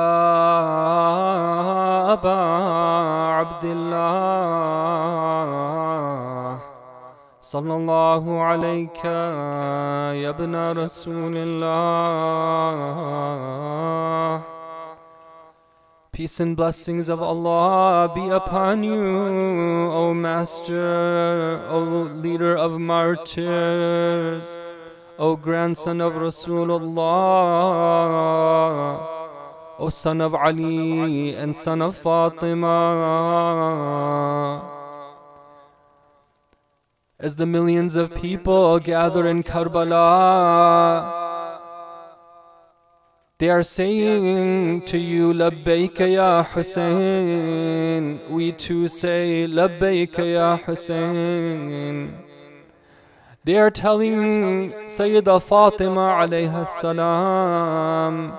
Aba Abdullah. Sallallahu alayka ya ibna Rasulillah. Peace and blessings of Allah be upon you, O Master, O leader of martyrs, O grandson of Rasulullah, O son of Ali and son of Fatima. As the millions of people gather in Karbala, they are saying to you, Labbayka ya Hussein. We too say, Labbayka ya Hussein. They are telling Sayyidah Fatima alayha salam,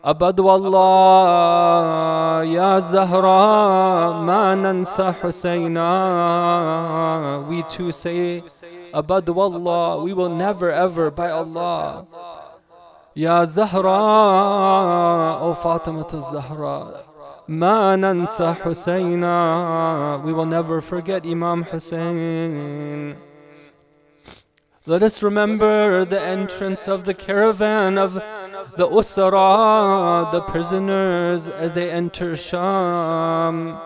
أبد والله يا زهراء ما ننسى حسينا. We too say أبد والله, we will never ever, by Allah. يا زهراء, O Fatima الزهراء, ما ننسى حسينا, we will never forget Imam Hussein. Let us remember the entrance of the caravan of the Usara, the prisoners, as they enter Sham.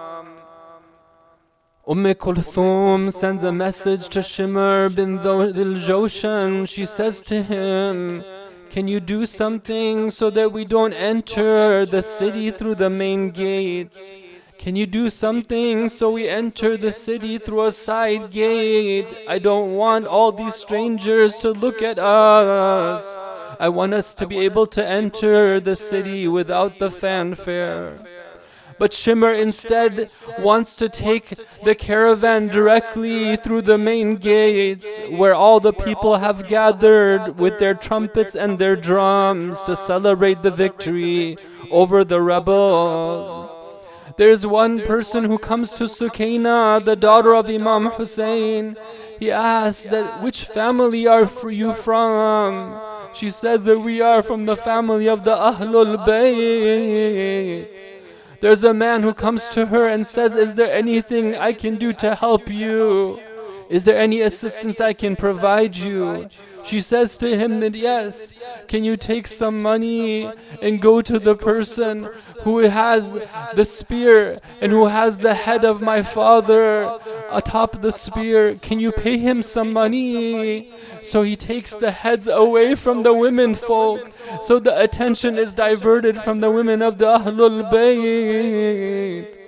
Kulthum sends a message to Shimr bin Dhil Joshan. She says to him, can you do something so that we don't enter the city through the main gates? Can you do something so we enter the city through a side gate? I don't want all these strangers to look at us. I want us to be able to enter the city without the fanfare. But Shimr instead wants to take the caravan directly through the main gates, where all the people have gathered with their trumpets and their drums to celebrate the victory over the rebels. There's one person who comes to Sukaina, the daughter of Imam Hussein. He asks that, which family are you from? She says that we are from the family of the Ahlul Bayt. There's a man who comes to her and says, is there anything I can do to help you? Is there any assistance I can provide you? She says to him that yes, can you take some money and go to the person who has the spear and who has the head of my father atop the spear? Can you pay him some money? So he takes the heads away from the women folk, so the attention is diverted from the women of the Ahlul Bayt.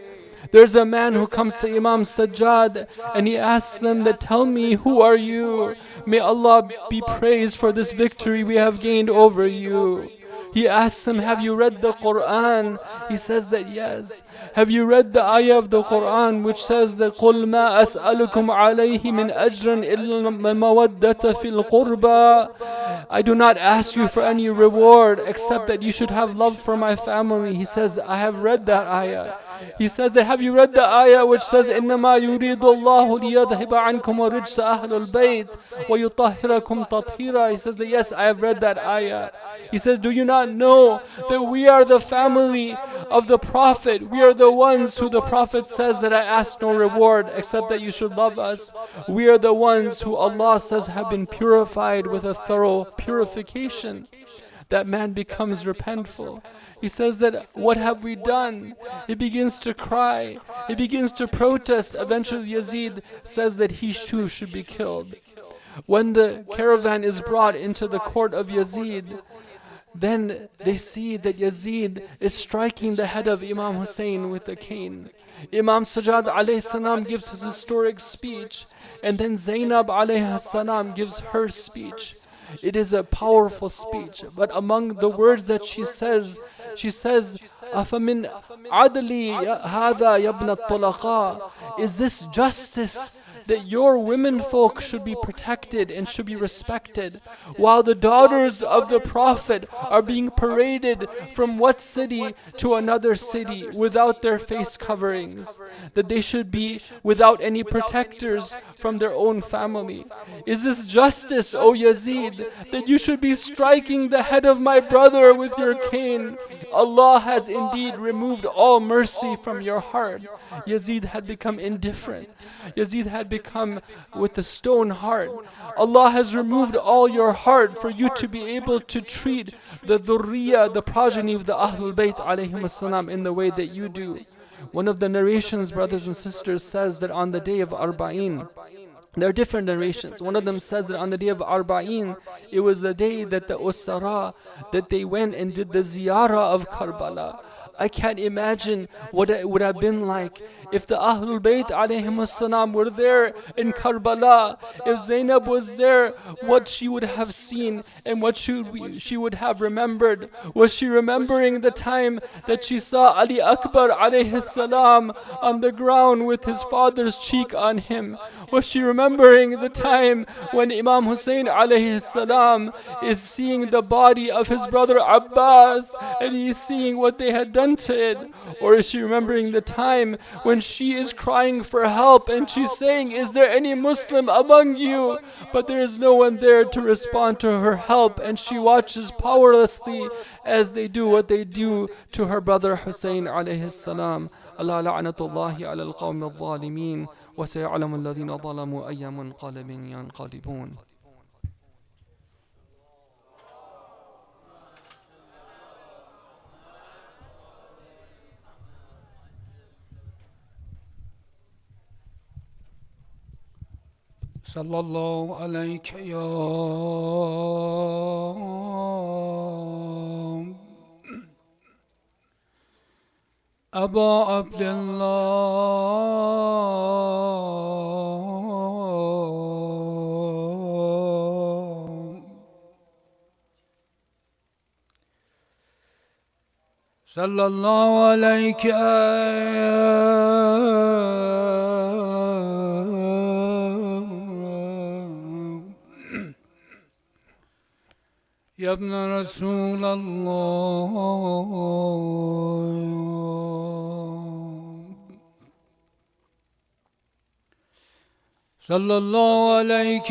There's a man who comes to Imam Sajjad and he asks them that, tell me, who are you? May Allah be praised for this victory we have gained over you. He asks him, have you read the Quran? He says that yes. Have you read the ayah of the Quran which says that قُلْ مَا أَسْأَلُكُمْ عَلَيْهِ مِنْ أَجْرٍ إِلَّا الْمَوَدَّةَ فِي الْقُرْبَى. I do not ask you for any reward except that you should have love for my family. He says, I have read that ayah. He says that, have you read the ayah which says, إِنَّمَا يُرِيدُ اللَّهُ لِيَذْهِبَ عَنْكُمْ وَرِجْسَ أَهْلُ الْبَيْتِ وَيُطَهِّرَكُمْ تَطْهِيرًا. He says that yes, I have read that ayah. He says, do you not know that we are the family of the Prophet? We are the ones who the Prophet says that I ask no reward except that you should love us. We are the ones who Allah says have been purified with a thorough purification. That man becomes repentful. He says that, what have we done? He begins to cry. He begins to protest. Eventually Yazid says that he too should be killed. When the caravan is brought into the court of Yazid, then they see that Yazid is striking the head of Imam Hussein with a cane. Imam Sajjad alayhi salam gives his historic speech, and then Zainab alayhi salam gives her speech. It is a powerful speech, but among the words that she says, أَفَمِنْ عَدْلِي هَذَا يَبْنَ الطُّلَقَاءِ. Is this justice that your women folk should be protected and should be respected, while the daughters of the Prophet are being paraded from what city to another city without their face coverings, that they should be without any protectors from their own family? Is this justice, O Yazid, that you should be striking the head of my brother with your cane? Allah has indeed removed all mercy from your heart. Yazid had become indifferent. Yazid had become with a stone heart. Allah has removed all your heart for you to be able to treat the dhurriya, the progeny of the Ahlul Bayt alayhim salam, in the way that you do. One of the narrations, brothers and sisters, says that on the day of Arbaeen, there are different narrations. One of them says that on the day of Arbaeen, it was the day that the Usara, that they went and did the ziyarah of Karbala. I can't imagine what it would have been like if the Ahlul Bayt alayhim salam were there in Karbala, if Zainab was there, what she would have seen and what she would have remembered. Was she remembering the time that she saw Ali Akbar alayhi salam on the ground with his father's cheek on him? Was she remembering the time when Imam Hussein alayhi salam is seeing the body of his brother Abbas and he's seeing what they had done to it? Or is she remembering the time when she is crying for help and she's saying, is there any Muslim among you? But there is no one there to respond to her help, and she watches powerlessly as they do what they do to her brother Hussein alayhi salam. Allah la'natullahi ala al-qawmi al-zalimin. وسيعلم الذين ظلموا أي منقلب ينقلبون. صلى الله عليك يا أبا عبد الله صلى الله عليك يا ابن رسول الله صلى الله عليك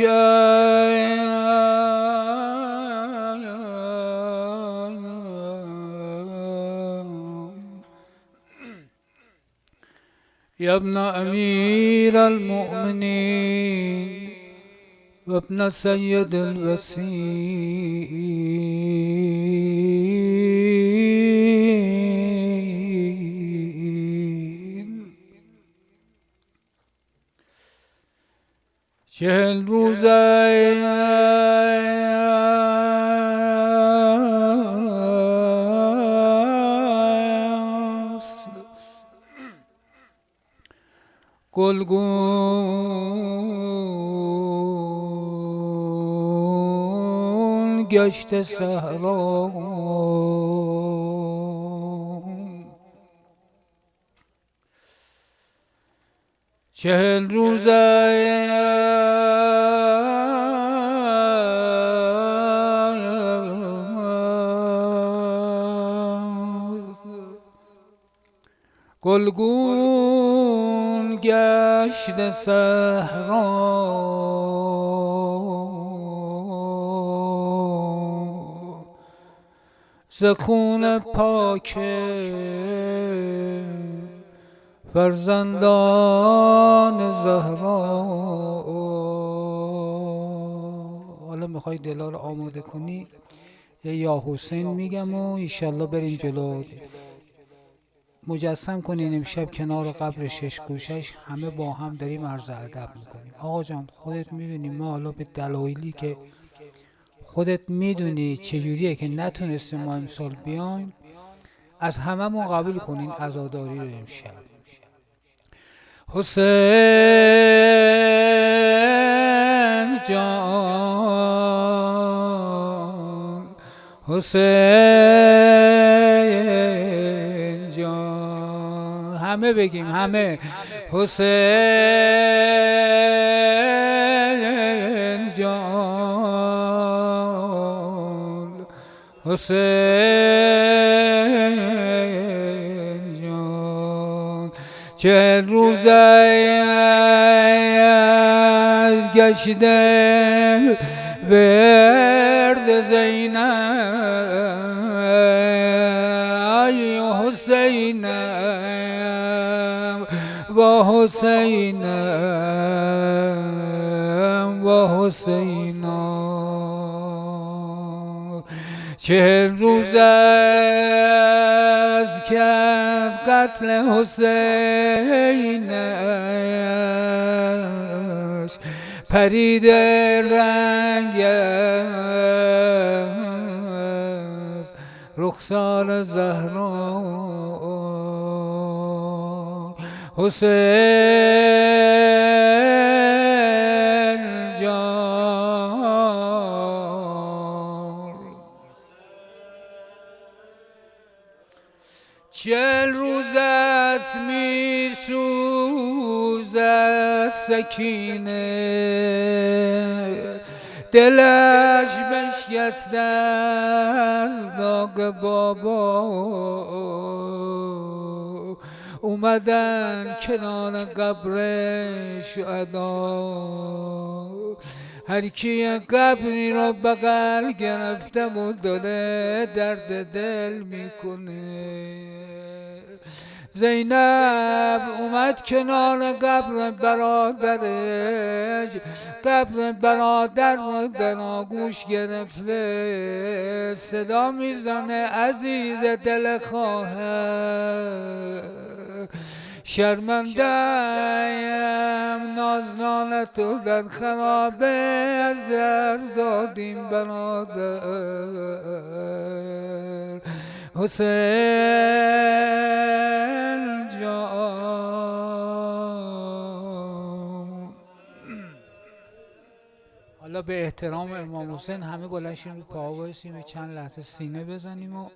يا ابن أمير المؤمنين وابن سيد الوسيين 40 روزه گلگون گشت صحرا 40 روزه گلگون گشت صحرا ز خون پاک فرزندان زهرا. حالا میخوای دلا رو آماده کنی یا حسین میگم و ایشالله بریم جلو. مجسم کنین امشب کنار قبر 6 گوشش همه با هم داریم عرض ادب میکنیم. آقا جان خودت میدونی ما حالا به دلایلی که خودت میدونی چجوریه که نتونستیم ما امسال بیایم، از هممون قبول کنین عزاداری رو امشب. حسین جان حسین جان همه بگیم همه حسین جان حسین جان 40 روزه از گشته ورد زینب ای حسینم و حسینم و حسینم 40 روز از که از قتل حسینش پرید رنگ از رخسار زهرا. حسین جان چل روز است می سوزد سکینه دلش بشکسته از داغ بابا اومدن کنار قبر شهدا هر کی قبری رو بغل گرفته و داره درد دل میکنه زینب اومد کنار قبر برادرش قبر برادر رو در آغوش گرفته صدا میزنه عزیز دل خواهر شرمنده‌ام نازنان تو در خرابه از دادیم برادر حسین جان. حالا به احترام امام حسین همه بلند شیم پا بایستیم چند لحظه سینه بزنیم و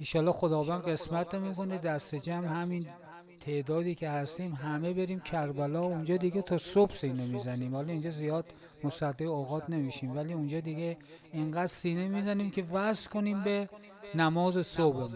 ایشالله خداوند قسمت میکنه دست جمع همین تعدادی که هستیم همه بریم کربلا و اونجا دیگه تا صبح سینه میزنیم. حالا اینجا زیاد مصدق اوقات نمیشیم ولی اونجا دیگه اینقدر سینه میزنیم که وصل کنیم به نماز صبح.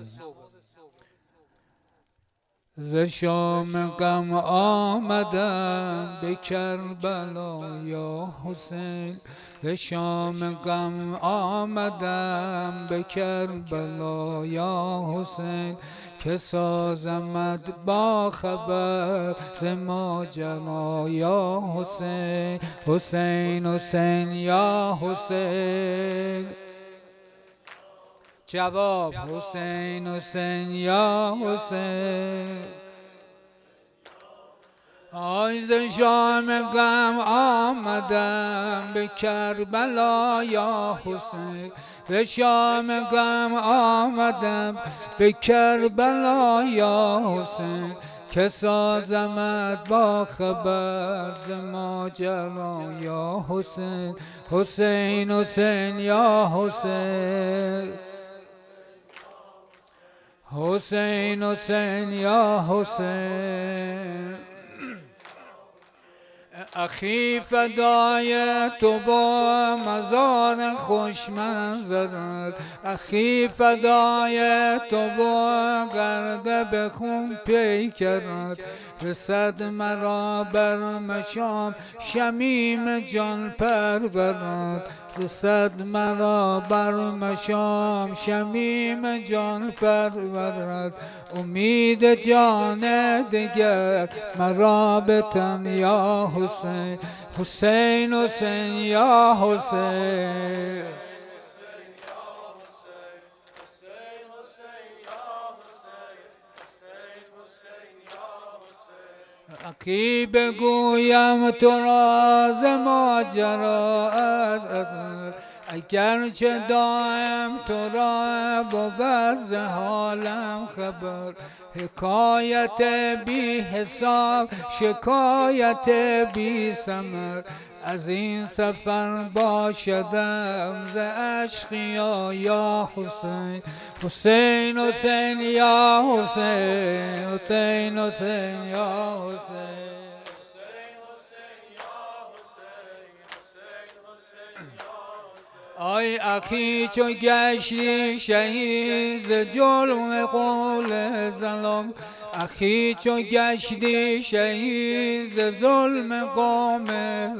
ز شام غم آمدم به کربلا یا حسین ز شام غم آمدم به کربلا یا حسین که سازمت با خبر ز ماجرا یا حسین حسین حسین یا حسین جواب حسین حسین یا حسین آی ز شام غم آمدم به کربلا یا حسین ز شام غم آمدم به کربلا یا حسین که سازمت با خبر ز ماجرا یا حسین حسین حسین یا حسین حسین حسین یا حسین اخی فدای تو با مزار خوش منظرت اخی فدای تو با غرقه به خون پیکرت رسد مرا بر مشام شمیم جان پرورت رسد مرا بر مشام شمیم جان پرورت امید جان دگر مرا به تن یا حسین حسین حسین یا حسین اکی بگویم تو راز ماجرا از اگرچه دائم تو را بود ز حالم خبر حکایت بی حساب شکایت بی ثمر از این سفر باشدم ز عشقیا یا حسین حسین حسین یا حسین حسین حسین یا حسین آی اخی چو گشتی شهید ز جرم قول ظلم اخی چو گشتی شهید ز ظلم قوم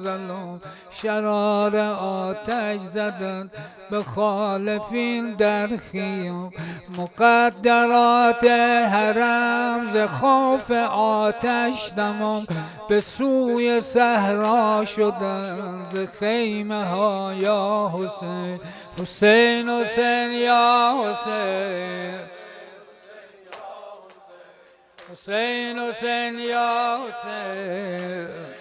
ظلم شرار آتش زدند به خالفین در خیام مقدرات حرم ز خوف آتش دمام به سوی صحرا شدند ز خیمه ها یا حسین حسین حسین یا حسین حسین حسین یا حسین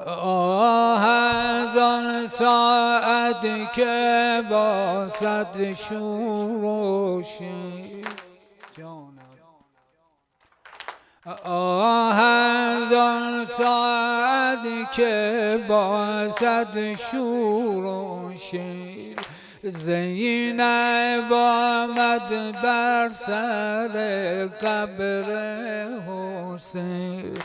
آه از آن ساعت که با صد شور و شیر جانم هزار ساعت که باشد شور و شیر زینب آمد بر سر قبر حسین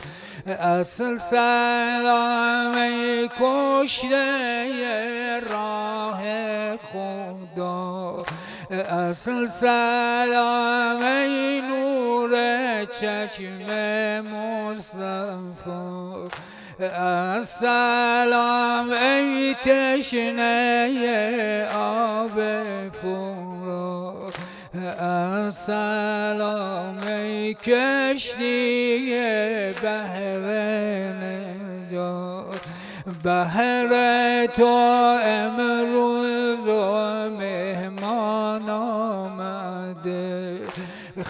اصل سلام ای کشته راه خدا اصل سلام ای نور چشم مصطفی السلام ای تشنه آب فرات السلام ای کشتی بحر نجات بحر تو امروز مهمان آمده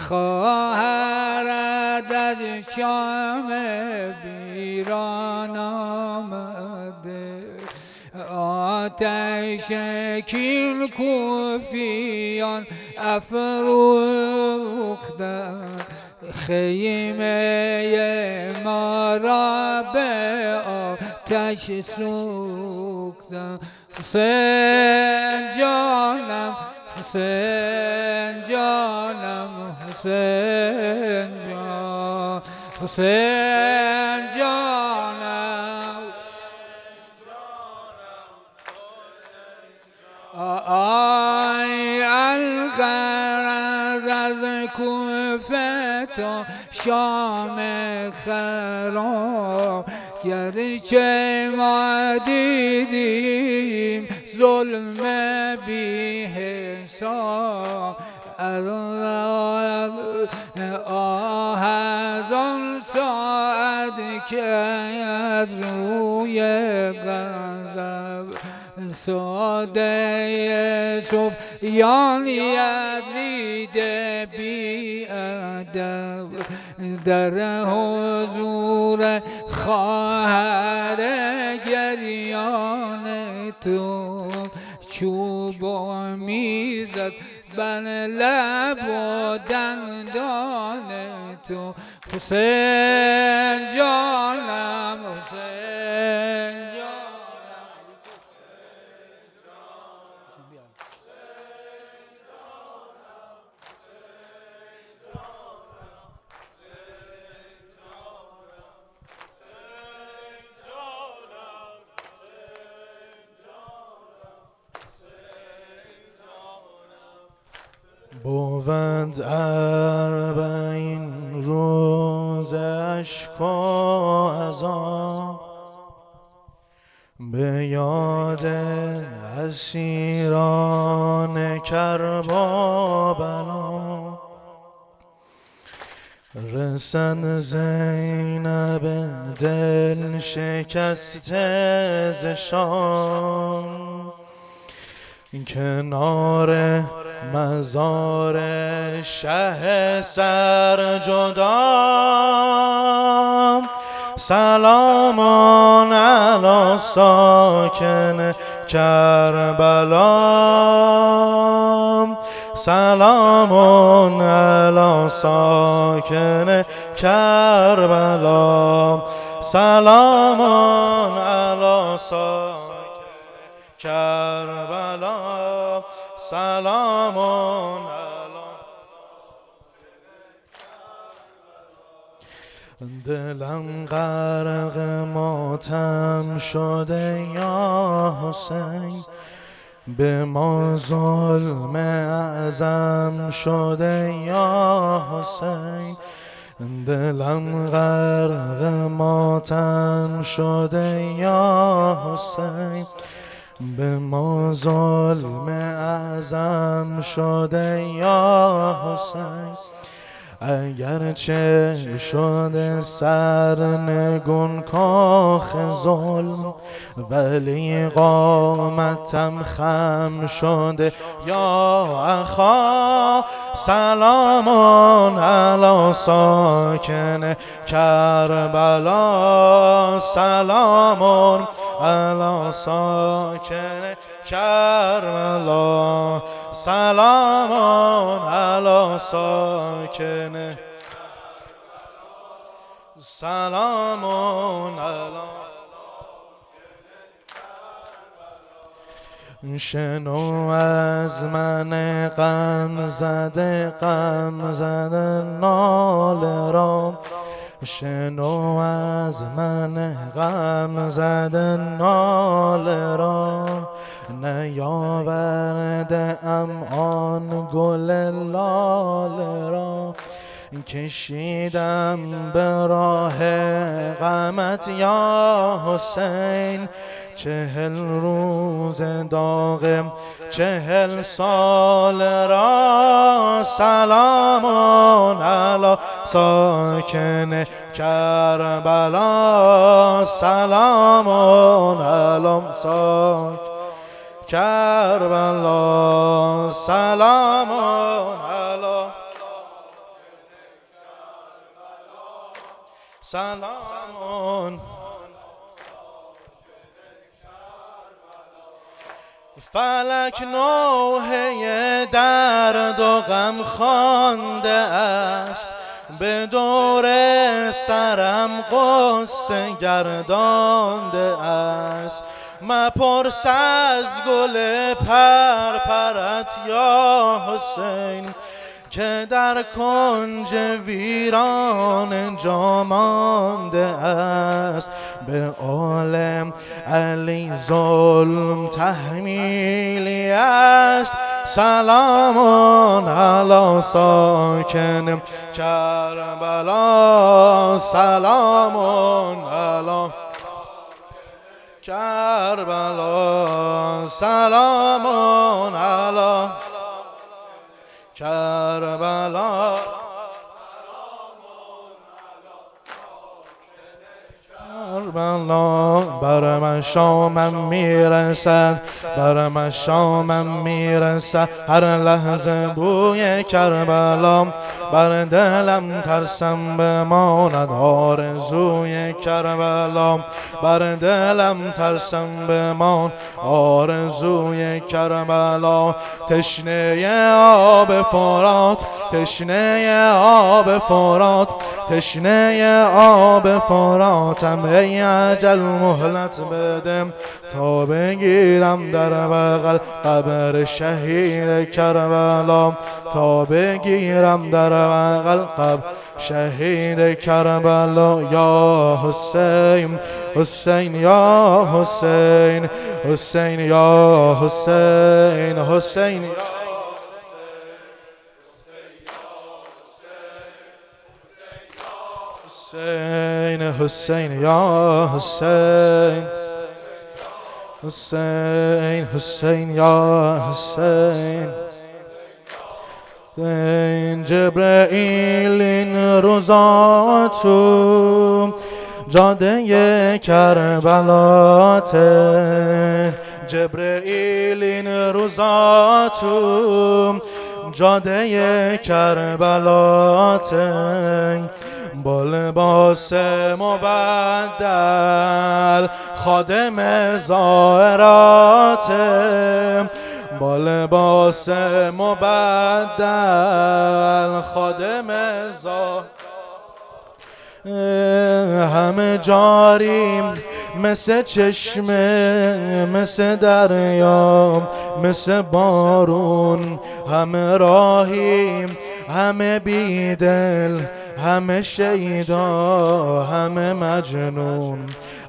خواهرت از شام بیران آمده آتش کین کوفیان افروختن خیمه ما را به آتش سوختن حسین جانم حسین جانم حسین جان حسین جانم آی الغرض از کوفه تا شام خراب گرچه ما دیدیم ظلم بی حساب آه از آن ساعت که از روی غضب ساده سفیان یزید بی ادب در حضور خواهر گریان تو چوب و میزد بر لب و دندان تو حسین جانم حسین بود اربعین روز اشک و عذاب به یاد اسیران کرب و بلا رسد زینب دل شکسته ز شام کنار مزار شه سر جدا سلام علی ساکن کربلا سلام علی ساکن کربلا سلام علی ساکن کربلا سلام دلم غرق ماتم شده یا حسین به ما ظلم اعظم شده یا حسین دلم غرق ماتم شده یا حسین به ما ظلم اعظم شده یا حسین اگرچه شده سرنگون کاخ ظلم ولی قامتم خم شده یا اخا سلام علی ساکن کربلا سلام علی ساکن کربلا سلام علی ساکن سلام علی شنو از من غم زده ناله را شنو از من غم زده ناله را نیاورده ام آن گل لاله را کشیدم به راه غمت یا حسین 40 روز داغم 40 سال را سلام علی ساکن کربلا سلام علی ساکن کربلا سلام علی سلام فلک نوحه درد و غم خوانده است به دور سرم غصه گردانده است مپرس از گل پرپرت یا حسین که در کنج ویران جا مانده است به عالم علی ظلم تحمیلی است سلام علی ساکن کربلا سلام علی کربلا سلام علی کربلا کربلا بر من شامم میرسد بر من شامم میرسد هر لحظه بوی کربلا بر دلم ترسم بماند آرزوی کربلا بر دلم ترسم بمان آرزوی کربلا تشنه آب فرات تشنه آب فرات تشنه آب فراتم ای اجل مهلت بدم تا بگیرم در بغل قبر شهید کربلا تا بگیرم در بغل قبر شهید کربلا یا حسین حسین یا حسین حسین یا حسین حسین حسین حسین یا حسین حسین حسین یا حسین جبرئیل این روزا تو جاده کربلاته جبرئیل این روزا تو جاده کربلاته با لباس مبدل خادم زائراته با لباس مبدل خادم زائراته همه جاریم مثل چشمه مثل دریا مثل بارون همه راهیم همه بیدل همه شیدا همه مجنون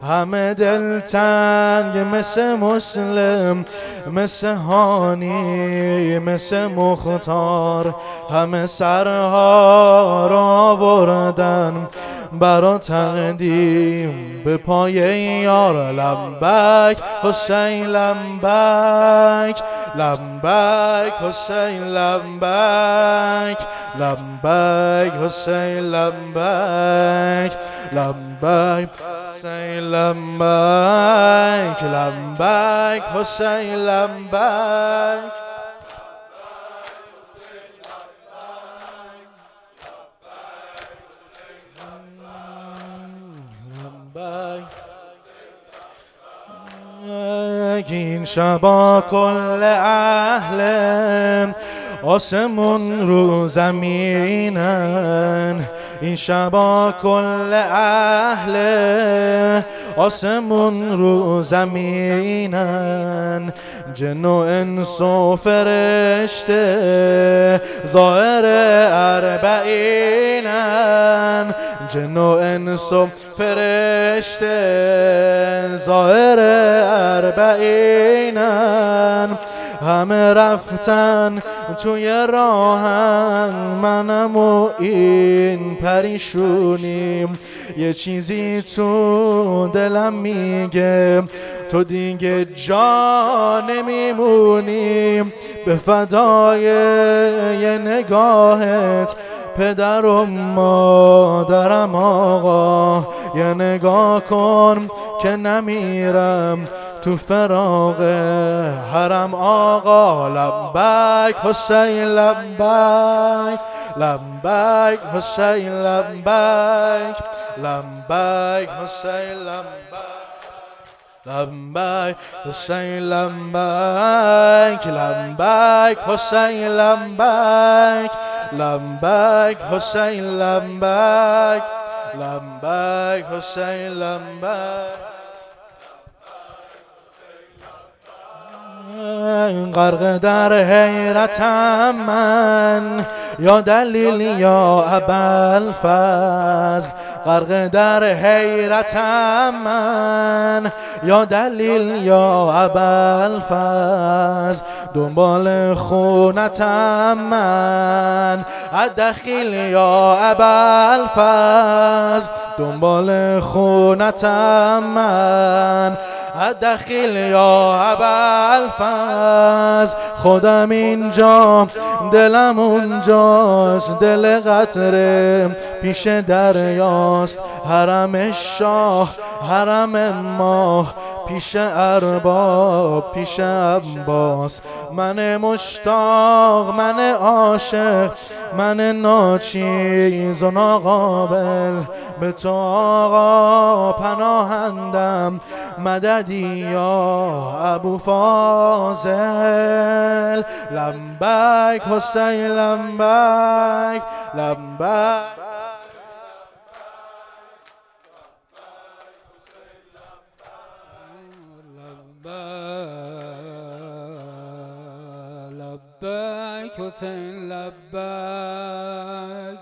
همه دلتنگ مثل مسلم مثل هانی مثل مختار همه سرها را بردن برا تقدیم به پای یار لبک حسین لبک لبک حسین لبک لبک حسین لبک لبک حسین لبک لبک حسین لبک این شبا کل اهل آسمون رو زمینن این شبا کل اهل آسمون رو زمینن، جن و انس و فرشته ظاهر اربعینن، جن و انس و فرشته ظاهر اربعینن، همه رفتن توی راهن، منم و این پریشونیم، یه چیزی تو دلم میگه تو دیگه جا نمیمونیم، به فدای یه نگاهت پدر و مادرم آقا، یه نگاه کن که نمیرم تو فراغ حرم آقا. لبیک حسین لبیک، لبیک حسین لبیک، لبیک حسین لبیک، لبیک حسین لبیک، لبیک حسین لبیک، لبیک حسین لبیک، لبیک حسین لبیک. غرق در حیرتم من، یا دلیل یا ابوالفضل، غرق در حیرتم من، یا دلیل یا ابوالفضل، دنبال خونتم من، ادخیل یا ابوالفضل، دنبال خونتم من، ادخیل یا ابوالفضل، خودم اینجا دلم اونجاست، دل قطره پیش دریاست، حرم شاه حرم ماه پیش ارباب پیش عباس، من مشتاق من عاشق من ناچیز و ناقابل، به تو آقا پناهندم، مددی یا ابو فاضل. لبیک حسین لبیک، لبیک لبیک حسین لبیک،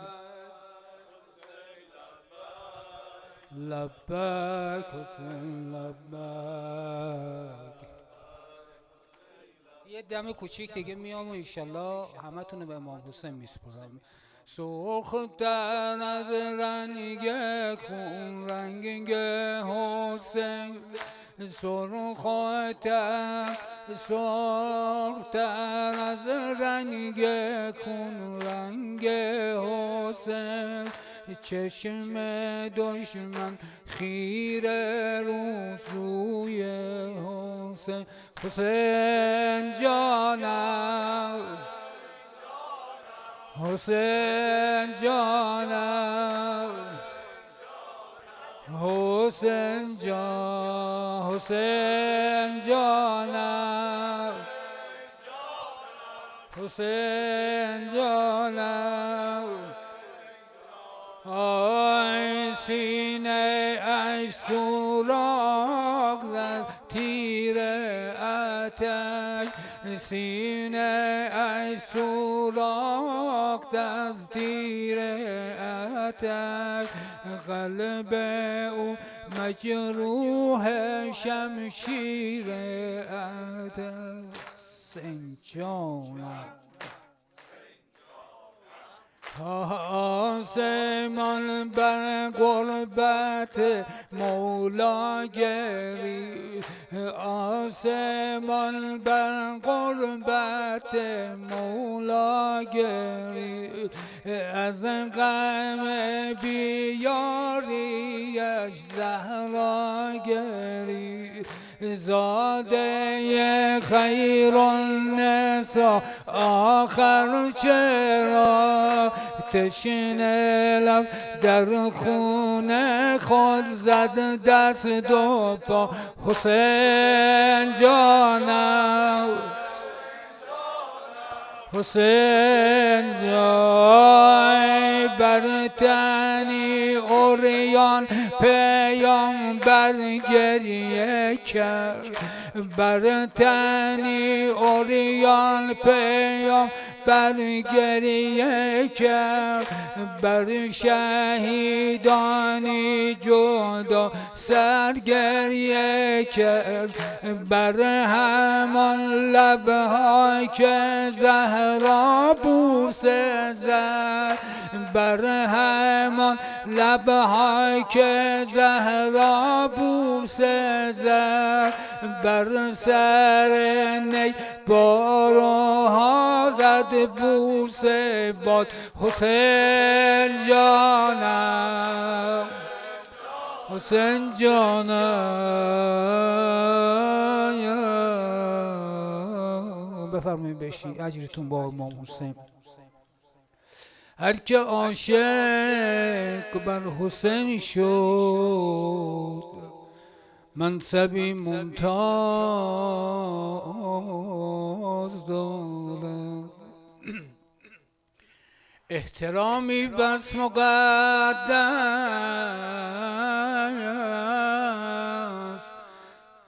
لبیک حسین لبیک. یه دم کوچیک دیگه میام و انشالله همه تونو به امام حسین میسپرم. سوختن از رنگ خون رنگ حسین، سرخاتم سرختن از رنگ خون رنگ حسین، چشم دشمن خیره روی حسین، حسین جانم حسین جانم حسین جان حسین جانم حسین جانم، آی سینه ای سوراخ زد تیر آتش، سینه ای سوراخ از تیر آتش، قلب او مجروح شمشیر آتش. جانم آسمان بر غربت مولا گری، آسمان بر غربت مولا گری، از غم بیاریش زهرا گری، زاده خیر النساء آخر چرا تشنه لب در خون خود زد دست دو پا، حسین جانم حسین جای بر اوریان پیامبر گریه کرد، بر تنی اوریان پیامبر گریه کرد، بر شهیدانی جدا سرگریه کرد، بر همان لب‌ها که زهرا بوسه زد، بر همان لب‌ها که زهرا بوسه زد، بر سر نی باروها زد بوسه باد حسین جانم، حسین جانم. بفرمایید بشین، اجرتون با امام حسین. هر که عاشق بر حسین شد، منصبی ممتاز دارد، احترامی بس مقدس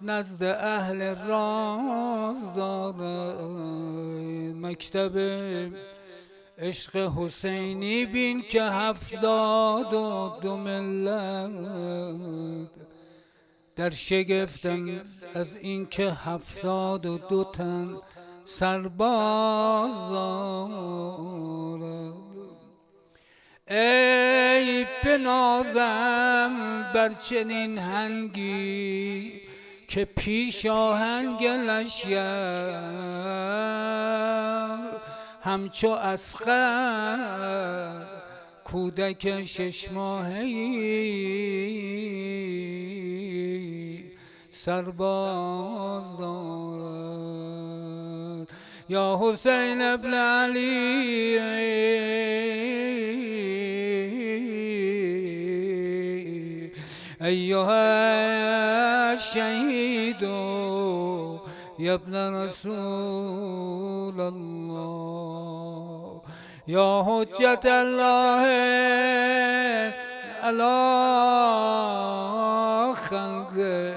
نزد اهل راز دارد. مکتب عشق حسینی بین که 72 ملت در شگفتن از این که 72 تن سرباز دارد. ای بنازم بر چنین هنگی که پیش آهنگ لشگر، همچو اصغر کودک 6 ماهه‌ای سرباز دارد. یا حسین ابن علی ایها الشهید یا ابن رسول الله، یا حجت الله علی خلقه،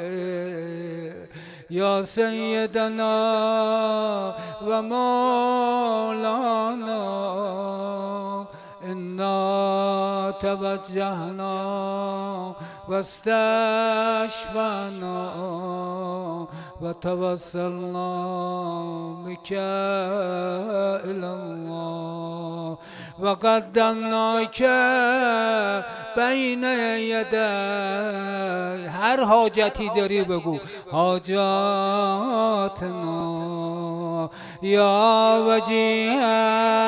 یا سیدنا و مولانا، انا توجهنا و استشفعنا و توسلنا بك إلى الله و قدمناک بین یدی. هر حاجتی داری بگو، حاجاتنا یا وجیها.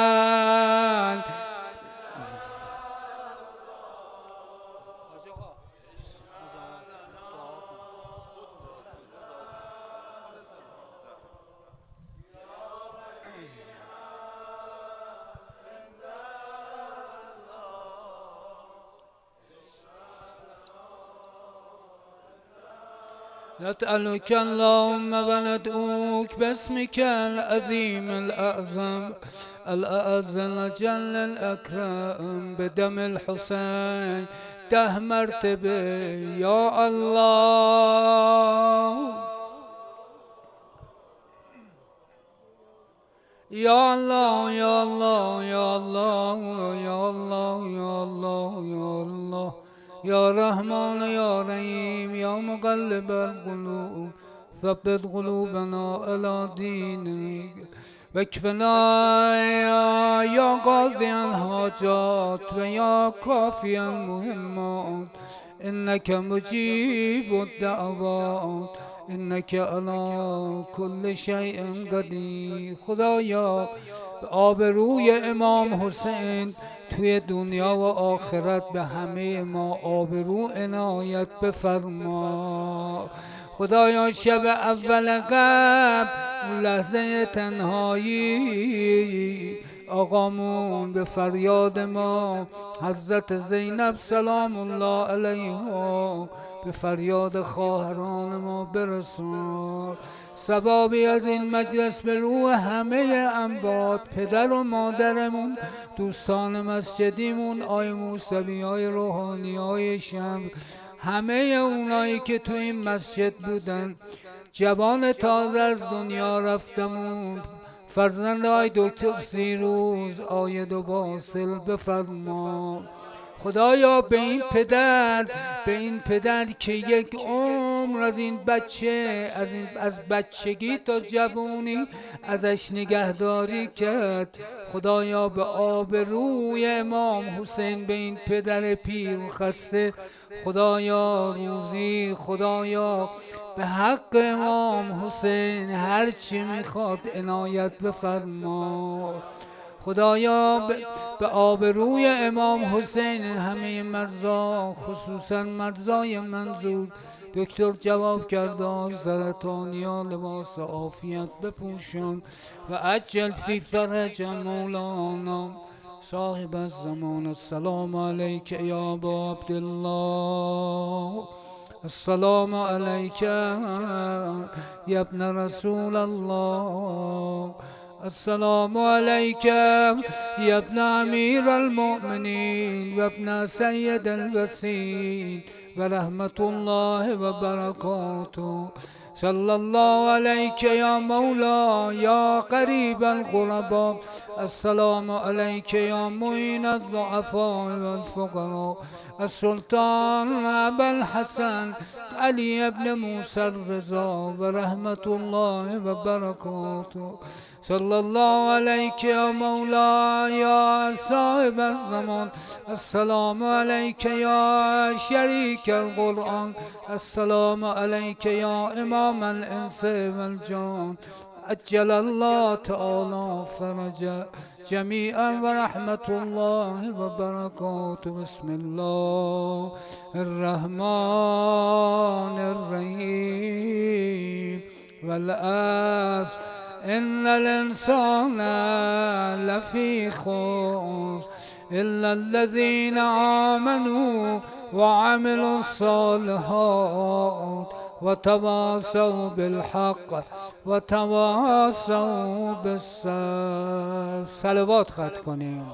نسألك اللهم وندعوك باسمك العظيم الأعظم الأعز الجل الأكرم بدم الحسين 10 مرتبة يا الله يا الله يا الله يا الله يا الله يا الله يا الله يا رحمن يا رحيم يا مقلب القلوب ثبت قلوبنا على دينك واكفنا يا قاضي الحاجات ويا كافي المهمات إنك مجيب الدعوات إنك على كل شيء قدير. خدایا آبروی امام حسین توی دنیا و آخرت به همه ما آبرو عنایت بفرما. خدایا شب اول قبل لحظه تنهایی آقامون به فریاد ما حضرت زینب سلام الله علیها به فریاد خواهران ما برسان. ثوابی از این مجلس به روح همه اموات، پدر و مادرمون، دوستان مسجدیمون، آی موسوی های روحانی های شمع، همه اونایی که تو این مسجد بودن، جوان تازه از دنیا رفتمون، فرزند آی دکتر سیروز، آید و واصل بفرما. خدایا به این پدر که یک عمر از این بچه، از بچگی تا جوانی ازش نگهداری کرد، خدایا به آبروی امام حسین به این پدر پیر خسته، خدایا روزی، خدایا به حق امام حسین هر چی میخواد عنایت بفرما. خدایا به آبروی امام حسین همه مرزا، خصوصا مرزای منظور دکتر جواب کرده، سرطانیا لباس عافیت بپوشان و عجل فی فرج مولانا صاحب الزمان. السلام علیک یا ابا عبدالله، السلام علیک یا ابن رسول الله، السلام علیک یا ابن امیر المؤمنین و ابن سید الوسیل و رحمت الله و برکاته. صلی الله علیک یا مولا یا قریب الغربا، السلام علیک یا معین الضعفاء والفقراء، السلطان ابا الحسن علی ابن موسی الرضا و رحمت الله و برکاته. صلی الله علیک یا مولا یا صاحب الزمان، السلام علیک یا شریک القرآن، السلام علیک یا امام الانس والجان، عجل الله تعالی فرج جمیعا و رحمت الله و برکاته. بسم الله الرحمن الرحیم والعصر ان الانسان لفی خسر الا الذین آمنوا وعملوا الصالحات وتواصوا بالحق وتواصوا بالصبر. صلوات ختم کنیم.